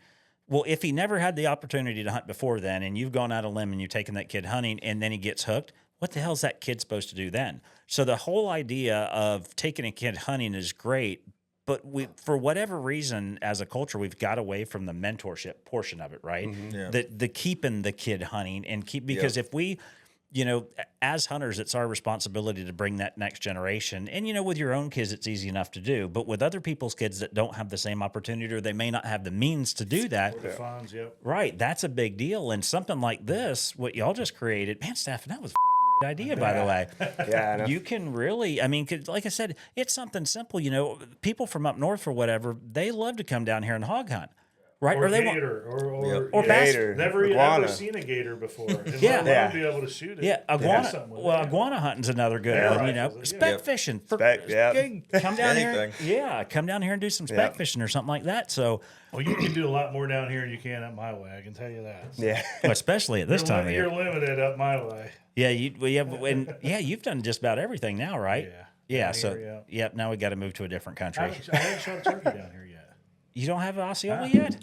Well, if he never had the opportunity to hunt before then, and you've gone out a limb and you've taken that kid hunting, and then he gets hooked, what the hell is that kid supposed to do then? So the whole idea of taking a kid hunting is great, but for whatever reason, as a culture, we've got away from the mentorship portion of it, right? Yeah. The keeping the kid hunting and because if we, as hunters, it's our responsibility to bring that next generation. And, with your own kids, it's easy enough to do. But with other people's kids that don't have the same opportunity, or they may not have the means to do that, The funds, yep. right, that's a big deal. And something like this, what y'all just created, man, Stephen, that was a good idea, by the way. Yeah, I know. You can really, 'cause like I said, it's something simple. People from up north or whatever, they love to come down here and hog hunt, right? Or they gator, or or bass. Gator, Never iguana. ever seen a gator before. And Yeah. let alone be able to shoot it. Yeah, Do iguana. something with Well, it. iguana hunting's another good Yeah, one. right. Spec Yep. fishing. Come down here. Anything. Yeah, come down here and do some spec Yep. fishing or something like that. So, Well, you can do a lot more down here than you can up my way. I can tell you that. Yeah. especially at this time of You're year. limited up my way. Yeah, you've done just about everything now, right? Yeah. Yeah. Down So, here, yep. Now we got to move to a different country. I haven't shot a turkey down here yet. You don't have an Osceola yet?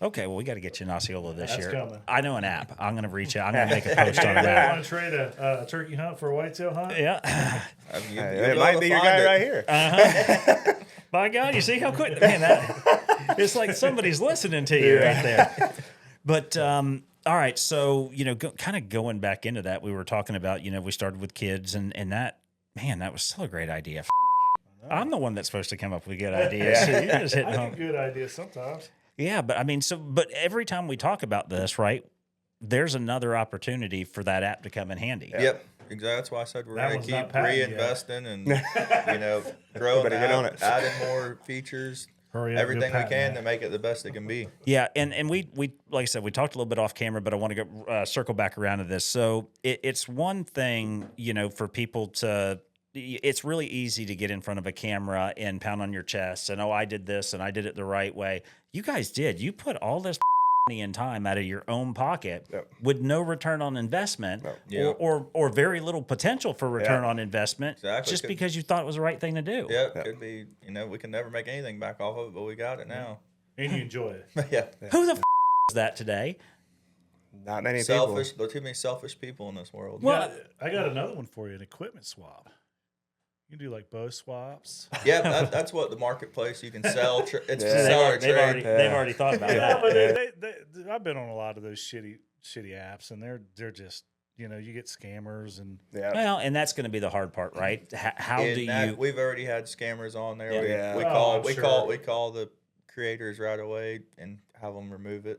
Okay, well, we got to get you an Osceola this That's year. coming. I know an app. I'm going to reach out. I'm going to make a post on You that. want to trade a turkey hunt for a whitetail hunt? Yeah. It might be your guy right here. By God, you see how quick, man, it's like somebody's listening to you right there. But, all right. So, kind of going back into that, we were talking about, we started with kids and that, man, that was still a great idea. I'm the one that's supposed to come up with good ideas. So you're just hitting I home. get good ideas sometimes. Yeah, but but every time we talk about this, right, there's another opportunity for that app to come in handy. Yep. Exactly. That's why I said we're That going one's to not keep patented yet. reinvesting and, growing Better get on it. adding more features, Hurry up, everything go we patent can that. to make it the best it can be. Yeah, and we like I said, we talked a little bit off camera, but I want to go circle back around to this. So it's one thing, for people to. It's really easy to get in front of a camera and pound on your chest and I did this and I did it the right way. You guys did. You put all this money and time out of your own pocket Yep. with no return on investment Yeah. or very little potential for return on investment Exactly. just because you thought it was the right thing to do. Yeah, it could be. We can never make anything back off of it, but we got it now. And you enjoy it. Yeah. Who the is that today? Not many Selfish. people. There are too many selfish people in this world. Well, I got another one for you, an equipment swap. You can do like bow swaps. Yeah, that's what the marketplace you can sell. It's Yeah. to sell or They've trade. already thought about Yeah, that. but they, I've been on a lot of those shitty apps, and they're just you get scammers and Yeah. Well, and that's going to be the hard part, right? How do you? We've already had scammers on there. Yeah. We Oh, call I'm we sure. call we call the creators right away and have them remove it.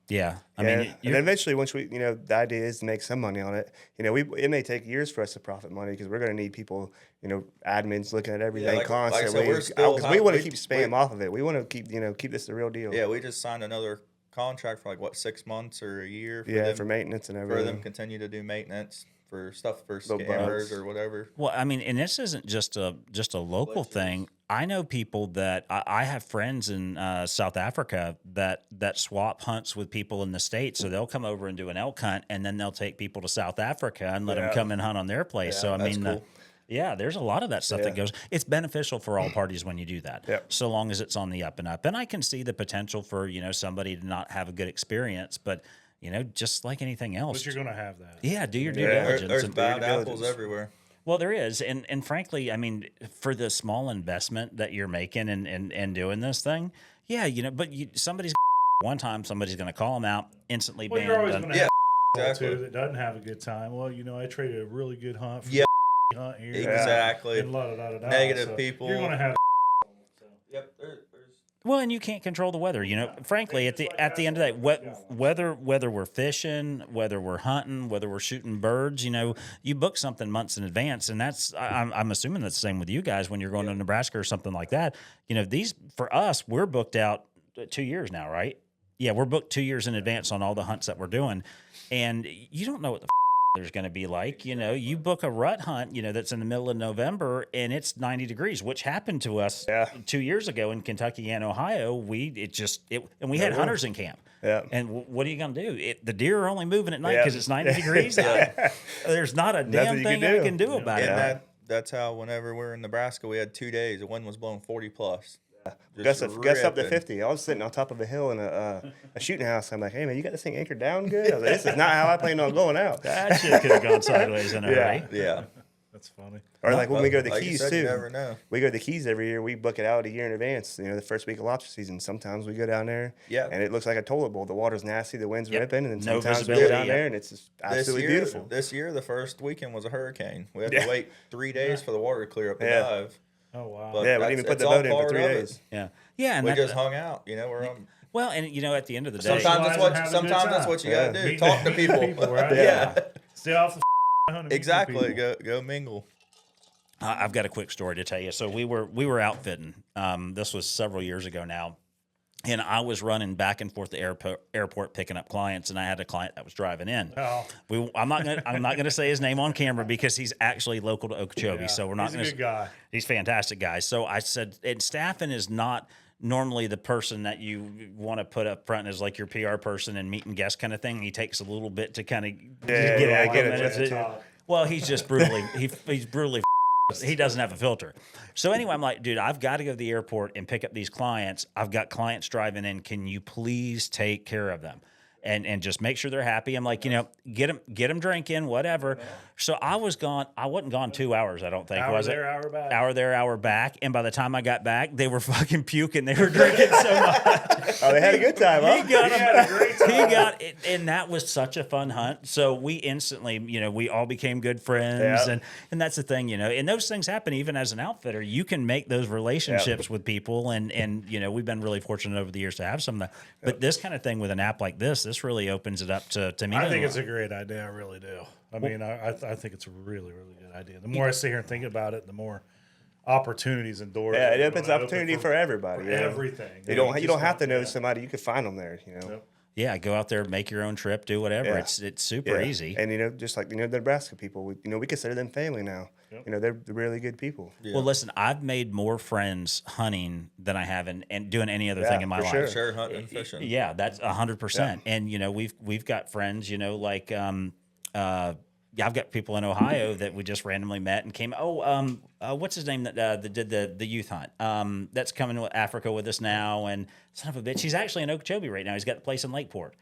Yeah, I Yeah, mean, and you're- then eventually, once we, the idea is to make some money on it. It may take years for us to profit money because we're going to need people, admins looking at everything like I said, constantly. we're still Because we want to we- keep spam we- off of it. We want to keep this the real deal. Yeah, we just signed another contract for 6 months or a year for Yeah, them, for maintenance and for everything. them continue to do maintenance for stuff for Little scammers bugs. or whatever. well, I mean, and this isn't just a local thing. I know people that I have friends in South Africa that swap hunts with people in the States. So they'll come over and do an elk hunt, and then they'll take people to South Africa and let them come and hunt on their place. So I that's mean, cool. yeah, there's a lot of that stuff that goes. It's beneficial for all parties when you do that, Yep. so long as it's on the up and up. And I can see the potential for somebody to not have a good experience, but just like anything else, but you're gonna have that. yeah, do your due Yeah. diligence. There's and- bad due apples diligence. everywhere. Well, there is, and frankly, I mean, for the small investment that you're making and doing this thing, yeah, but somebody's one time somebody's going to call them out, instantly Well, banned. you're always done. going to Yeah, have exactly. too that doesn't have a good time. Well, I traded a really good hunt for Yeah. hunt here. Exactly. And la, da, da, da, da. Negative So people. You're going to have. Yep. There's Well, and you can't control the weather. Frankly, at the end of the day, whether we're fishing, whether we're hunting, whether we're shooting birds, you book something months in advance, and I'm assuming that's the same with you guys when you're going to Nebraska or something like that. These for us, we're booked out 2 years now, right? Yeah, we're booked 2 years in advance on all the hunts that we're doing, and you don't know what the there's going to be like. You book a rut hunt, that's in the middle of November and it's 90 degrees, which happened to us 2 years ago in Kentucky and Ohio. And we had hunters in camp. Yeah. And what are you going to do? The deer are only moving at night because it's 90 degrees. There's not a damn you thing can I do. can do about it. and that's how whenever we're in Nebraska, we had 2 days. The wind was blowing 40 plus. Gusts up to ripping. 50. I was sitting on top of a hill in a shooting house. I'm like, hey, man, you got this thing anchored down good? I was like, this is not how I planned on going out. That shit could have gone sideways in a hurry. Yeah. That's funny. Or like when we go to the Like you Keys, said, too. you never know. We go to the Keys every year. We book it out a year in advance. The first week of lobster season. Sometimes we go down there, and it looks like a toilet bowl. The water's nasty, the wind's ripping, and then No sometimes we visibility, go down there, and it's just absolutely beautiful. This year, the first weekend was a hurricane. We had to wait 3 days for the water to clear up the Yeah. dive. Oh wow. But Yeah, we didn't even put it's the all boat in for part 3 of it. days. Yeah. Yeah. And We that- just hung out. We're on. well, and at the end of the day, Sometimes that's Socialize what. and have a good Sometimes that's time. what you gotta do. Meet Talk to new people. right? Yeah. Stay off the hunt and meet new Exactly. people. Go mingle. I've got a quick story to tell you. So we were outfitting. This was several years ago now, and I was running back and forth the airport picking up clients, and I had a client that was driving in. Oh. I'm not gonna say his name on camera because he's actually local to Okeechobee, Yeah, so we're not he's a gonna. good guy. He's a fantastic guy. So I said, and staffing is not normally the person that you want to put up front as like your PR person and meet and guest kind of thing. He takes a little bit to kind of I get it. well, he's just brutally he's brutally. He doesn't have a filter. So anyway, I'm like, dude, I've got to go to the airport and pick up these clients. I've got clients driving in. Can you please take care of them? And just make sure they're happy. I'm like, get them drinking, whatever. So I was gone. I wasn't gone 2 hours, I don't think, Hour was there, it? hour back. Hour there, hour back. And by the time I got back, they were fucking puking. They were drinking so much. Oh, they had a good time, huh? He got He had a great time. He got it, and that was such a fun hunt. So we instantly, we all became good friends, Yeah. and that's the thing, and those things happen even as an outfitter. You can make those relationships with people, and we've been really fortunate over the years to have some of that. But this kind of thing with an app like this really opens it up to me. I think it's a great idea. I really do. I mean, I think it's a really, really good idea. The more I sit here and think about it, the more opportunities and doors. Yeah, it are opens gonna opportunity open for everybody. for everything. You don't have to know somebody. You can find them there. Yep. Yeah, go out there, make your own trip, do whatever. Yeah. It's super Yeah. easy. And just like the Nebraska people, we consider them family now. Yep. They're really good people. Yeah. Well, listen, I've made more friends hunting than I have and doing any other thing in my for life. Sure, hunting and fishing. Yeah, that's 100%. And we've got friends, like I've got people in Ohio that we just randomly met and came. What's his name that did the youth hunt? That's coming to Africa with us now. And son of a bitch, he's actually in Okeechobee right now. He's got the place in Lakeport.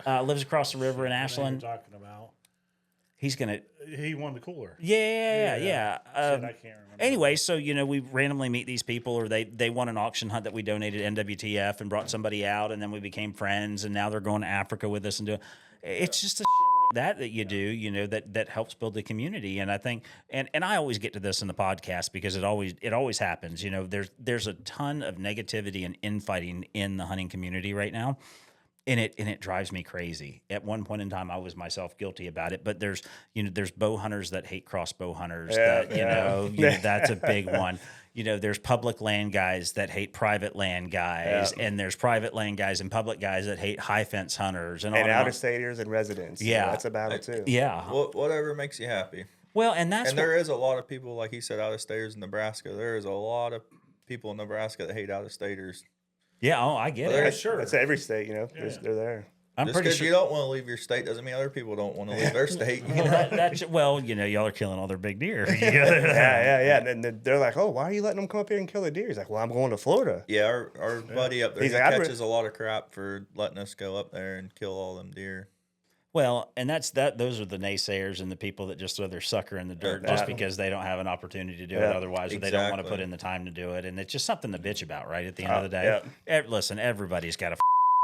Lives across the river in You're Ashland. talking about. He's gonna. He won the cooler. Yeah. Shit, I can't remember. Anyway, so we randomly meet these people, or they won an auction hunt that we donated NWTF and brought somebody out, and then we became friends, and now they're going to Africa with us and doing. It's just the shit like that you do, that helps build the community, and I think, and I always get to this in the podcast because it always happens. There's a ton of negativity and infighting in the hunting community right now. And it drives me crazy. At one point in time, I was myself guilty about it. But there's bow hunters that hate crossbow hunters. That's a big one. There's public land guys that hate private land guys, and there's private land guys and public guys that hate high fence hunters and out-of-staters and residents. Yeah. That's a battle too. Yeah. Whatever makes you happy. Well, and there is a lot of people, like he said, out-of-staters in Nebraska. There is a lot of people in Nebraska that hate out-of-staters. Yeah, I get it. Sure. That's every state, they're there. I'm Just pretty because sure. you don't want to leave your state doesn't mean other people don't want to leave their state. Y'all are killing all their big deer. Yeah. And then they're like, oh, why are you letting them come up here and kill a deer? He's like, well, I'm going to Florida. Yeah, our buddy up there, He's he like, catches a lot of crap for letting us go up there and kill all them deer. Well, and those are the naysayers and the people that just throw their sucker in the dirt just because they don't have an opportunity to do it otherwise, or they don't want to Exactly. put in the time to do it. And it's just something to bitch about, right? At the end of the day. Listen, everybody's got a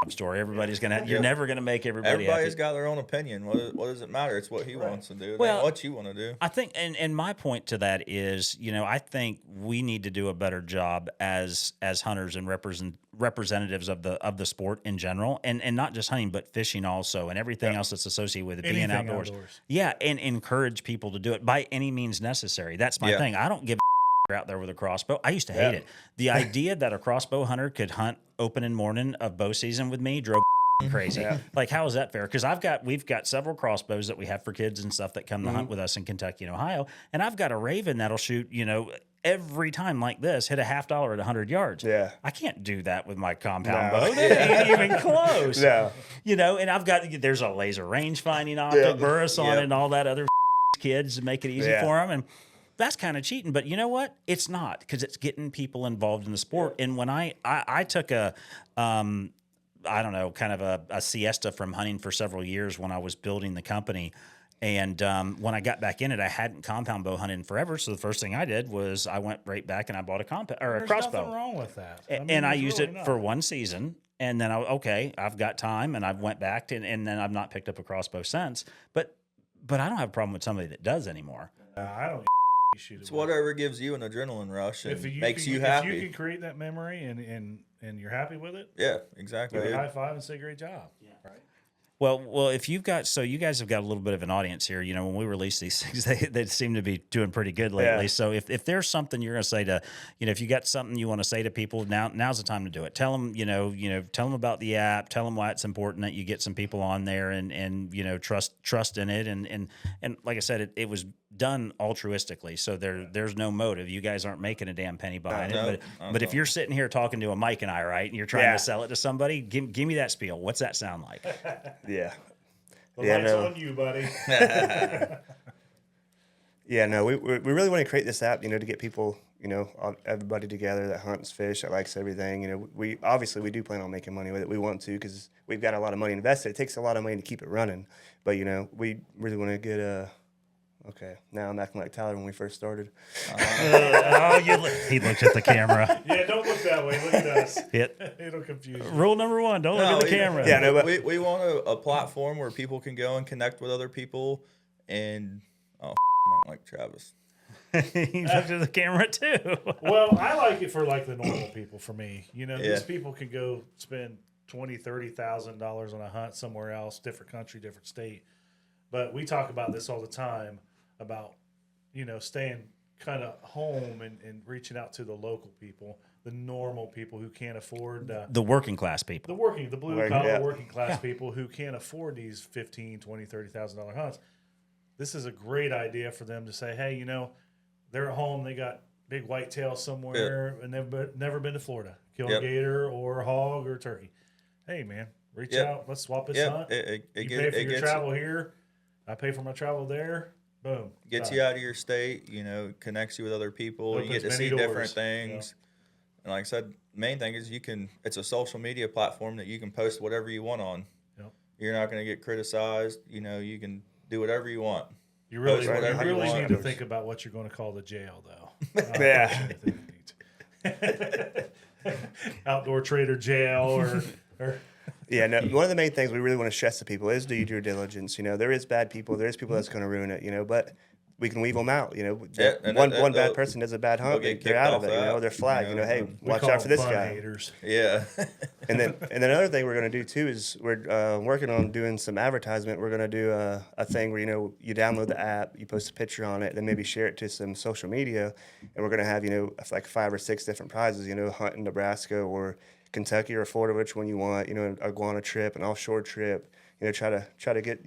story. Everybody's you're never gonna make everybody Everybody's happy. got their own opinion. What does it matter? It's what he wants to do. It Well, ain't what you want to do. I think, and my point to that is, I think we need to do a better job as hunters and representatives of the sport in general, and not just hunting, but fishing also, and everything else that's associated with it, being outdoors. Yeah, and encourage people to do it by any means necessary. That's my thing. I don't give a out there with a crossbow. I used to hate it. The idea that a crossbow hunter could hunt opening morning of bow season with me drove crazy. Like, how is that fair? Because we've got several crossbows that we have for kids and stuff that come to hunt with us in Kentucky and Ohio, and I've got a Raven that'll shoot, every time like this, hit a $50 at 100 yards. Yeah. I can't do that with my compound bow. That ain't even close. No. And there's a laser range finding optic, Burris on it, and all that other kids to make it easy for them. And that's kind of cheating, but you know what? It's not, because it's getting people involved in the sport. And when I took a siesta from hunting for several years when I was building the company. And when I got back in it, I hadn't compound bow hunted in forever. So the first thing I did was I went right back and I bought a crossbow. There's nothing wrong with that. And I used it for one season. And then I've got time, and I went back and then I've not picked up a crossbow since. But I don't have a problem with somebody that does anymore. I don't. Shoot It's whatever gives you an adrenaline rush and makes you If happy. you can create that memory and you're happy with it, Yeah, exactly. give a high five and say great job. Yeah. Right. Well, if you guys have got a little bit of an audience here. When we release these things, they seem to be doing pretty good lately. Yeah. So if there's something you're going to say to, if you got something you want to say to people, now's the time to do it. Tell them, tell them about the app. Tell them why it's important that you get some people on there and trust in it. And like I said, it was done altruistically, so there's no motive. You guys aren't making a damn penny behind it. But if you're sitting here talking to a Mike and I, right, and you're trying to sell it to somebody, give me that spiel. What's that sound like? Yeah. The light's on you, buddy. We really want to create this app, to get people, everybody together that hunts, fish, that likes everything. We do plan on making money with it. We want to, because we've got a lot of money invested. It takes a lot of money to keep it running. But, we really want to get okay, now I'm acting like Tyler when we first started. He looked at the camera. Yeah, don't look that way. Look at us. It'll confuse you. Rule number 1, don't look at the camera. Yeah, no, but we want a platform where people can go and connect with other people and not like Travis. He looked at the camera too. Well, I like it for like the normal people. For me, these people can go spend $20,000-$30,000 on a hunt somewhere else, different country, different state. But we talk about this all the time about staying kind of home and reaching out to the local people the normal people who can't afford the working class people. the blue collar working class people who can't afford these $15,000, $20,000, $30,000 hunts. This is a great idea for them to say, hey, they're at home, they got big whitetail somewhere, and they've never been to Florida, kill a gator or a hog or turkey. Hey, man, reach out, let's swap this hunt. You pay for your travel here, I pay for my travel there. Boom. Gets you out of your state, connects you with other people. You get to see different things. Yeah. And like I said, main thing is it's a social media platform that you can post whatever you want on. Yep. You're not going to get criticized. You can do whatever you want. You really need to think about what you're going to call the jail, though. Yeah. Outdoor trader jail or Yeah, no. One of the main things we really want to stress to people is do your due diligence. There is bad people. There is people that's going to ruin it. But we can weave them out. One bad person does a bad hunt, they're out of it. They're flagged. Hey, watch out for this guy. Haters. Yeah. and then another thing we're going to do too is we're working on doing some advertisement. We're going to do a thing where you download the app, you post a picture on it, then maybe share it to some social media, and we're going to have like 5 or 6 different prizes. Hunt in Nebraska or Kentucky or Florida, which one you want, an iguana trip, an offshore trip, try to get,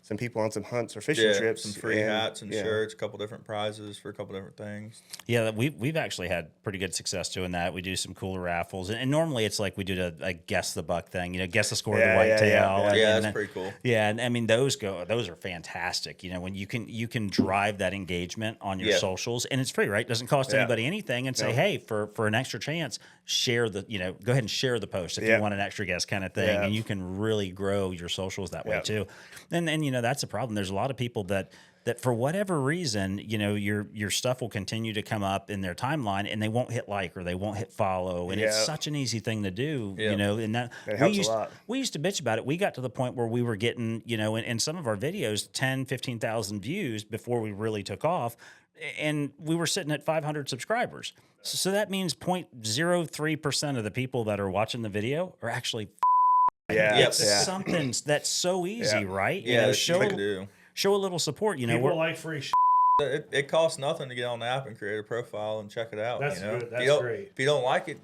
some people on some hunts or fishing trips. Some free hats and shirts, a couple different prizes for a couple different things. Yeah, we've actually had pretty good success doing that. We do some cooler raffles. And normally it's like we do a guess the buck thing, guess the score of the whitetail. Yeah, that's pretty cool. Yeah, and I mean those are fantastic. When you can drive that engagement on your socials, and it's free, right? It doesn't cost anybody anything, and say, hey, for an extra chance, share the go ahead and share the post if you want an extra guess kind of thing, and you can really grow your socials that way too. And that's a problem. There's a lot of people that for whatever reason, your stuff will continue to come up in their timeline and they won't hit like or they won't hit follow, and it's such an easy thing to do. And that helps a lot. We used to bitch about it. We got to the point where we were getting in some of our videos 10,000-15,000 views before we really took off, and we were sitting at 500 subscribers. So that means 0.03% of the people that are watching the video are actually it's something that's so easy, right? Show a little support. People like free shit. It costs nothing to get on the app and create a profile and check it out. That's good. That's great. If you don't like it,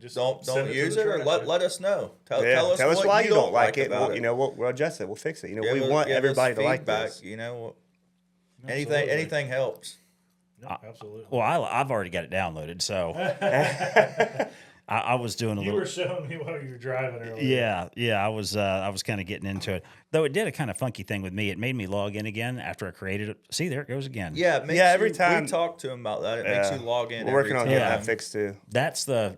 just don't use it, or let us know. Tell us why you don't like it. We'll adjust it. We'll fix it. We want everybody to like this. Anything helps. No, absolutely. Well, I've already got it downloaded, so I was doing a little. You were showing me while you were driving earlier. Yeah. I was kind of getting into it, though. It did a kind of funky thing with me. It made me log in again after I created it. See, there it goes again. Yeah, every time we talk to him about that, it makes you log in. We're working on getting that fixed too. It's the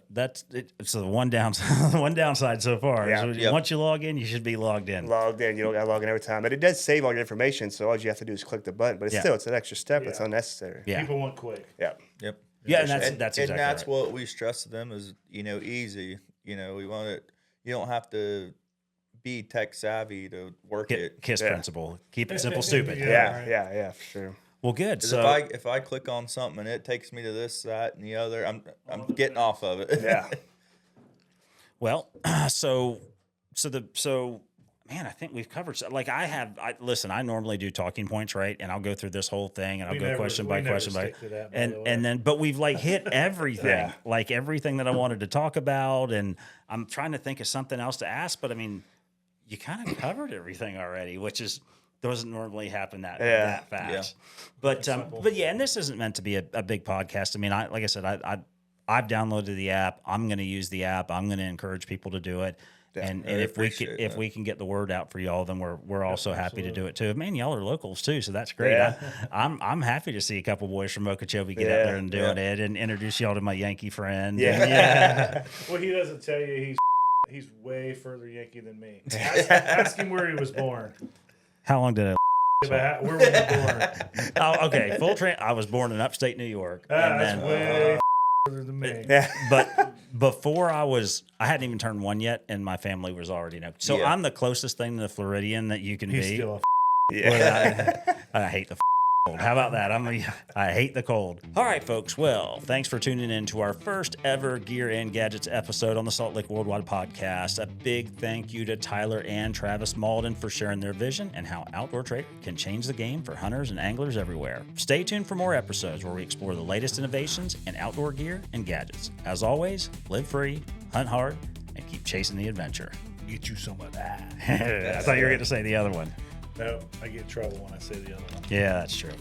one downside. One downside so far. Yeah. So once you log in, you should be logged in. You don't got to log in every time, but it does save all your information. So all you have to do is click the button. But it's an extra step. It's unnecessary. Yeah. People want quick. Yeah. Yep. Yeah, and that's exactly right. What we stress to them is easy. We want it. You don't have to be tech savvy to work it. KISS principle. Keep it simple, stupid. Yeah, for sure. Well, good. So if I click on something and it takes me to this, that, and the other, I'm getting off of it. Yeah. Well, man, I think we've covered. Like I normally do talking points, right? And I'll go through this whole thing, and I'll go question by question and then, but we've hit everything, like everything that I wanted to talk about, and I'm trying to think of something else to ask, but I mean, you kind of covered everything already, which doesn't normally happen that fast. Yeah. But yeah, and this isn't meant to be a big podcast. I mean, like I said, I've downloaded the app. I'm going to use the app. I'm going to encourage people to do it. And if we can get the word out for y'all, then we're also happy to do it too. Man, y'all are locals too, so that's great. Yeah. I'm happy to see a couple boys from Okeechobee get out there and doing it, and introduce y'all to my Yankee friend. Yeah. Well, he doesn't tell you he's way further Yankee than me. Ask him where he was born. How long did I? Where were you born? Oh, okay. I was born in upstate New York. That's way further than me. Yeah. But before I hadn't even turned 1 yet, and my family was already in Okeechobee. So I'm the closest thing to the Floridian that you can He's be. still I hate the How about that? I hate the cold. All right, folks. Well, thanks for tuning in to our first ever Gear and Gadgets episode on the Saltlick Worldwide Podcast. A big thank you to Tyler and Travis Mauldin for sharing their vision and how outdoor trade can change the game for hunters and anglers everywhere. Stay tuned for more episodes where we explore the latest innovations in outdoor gear and gadgets. As always, live free, hunt hard, and keep chasing the adventure. Get you some of that. I thought you were going to say the other one. No, I get in trouble when I say the other one. Yeah, that's true.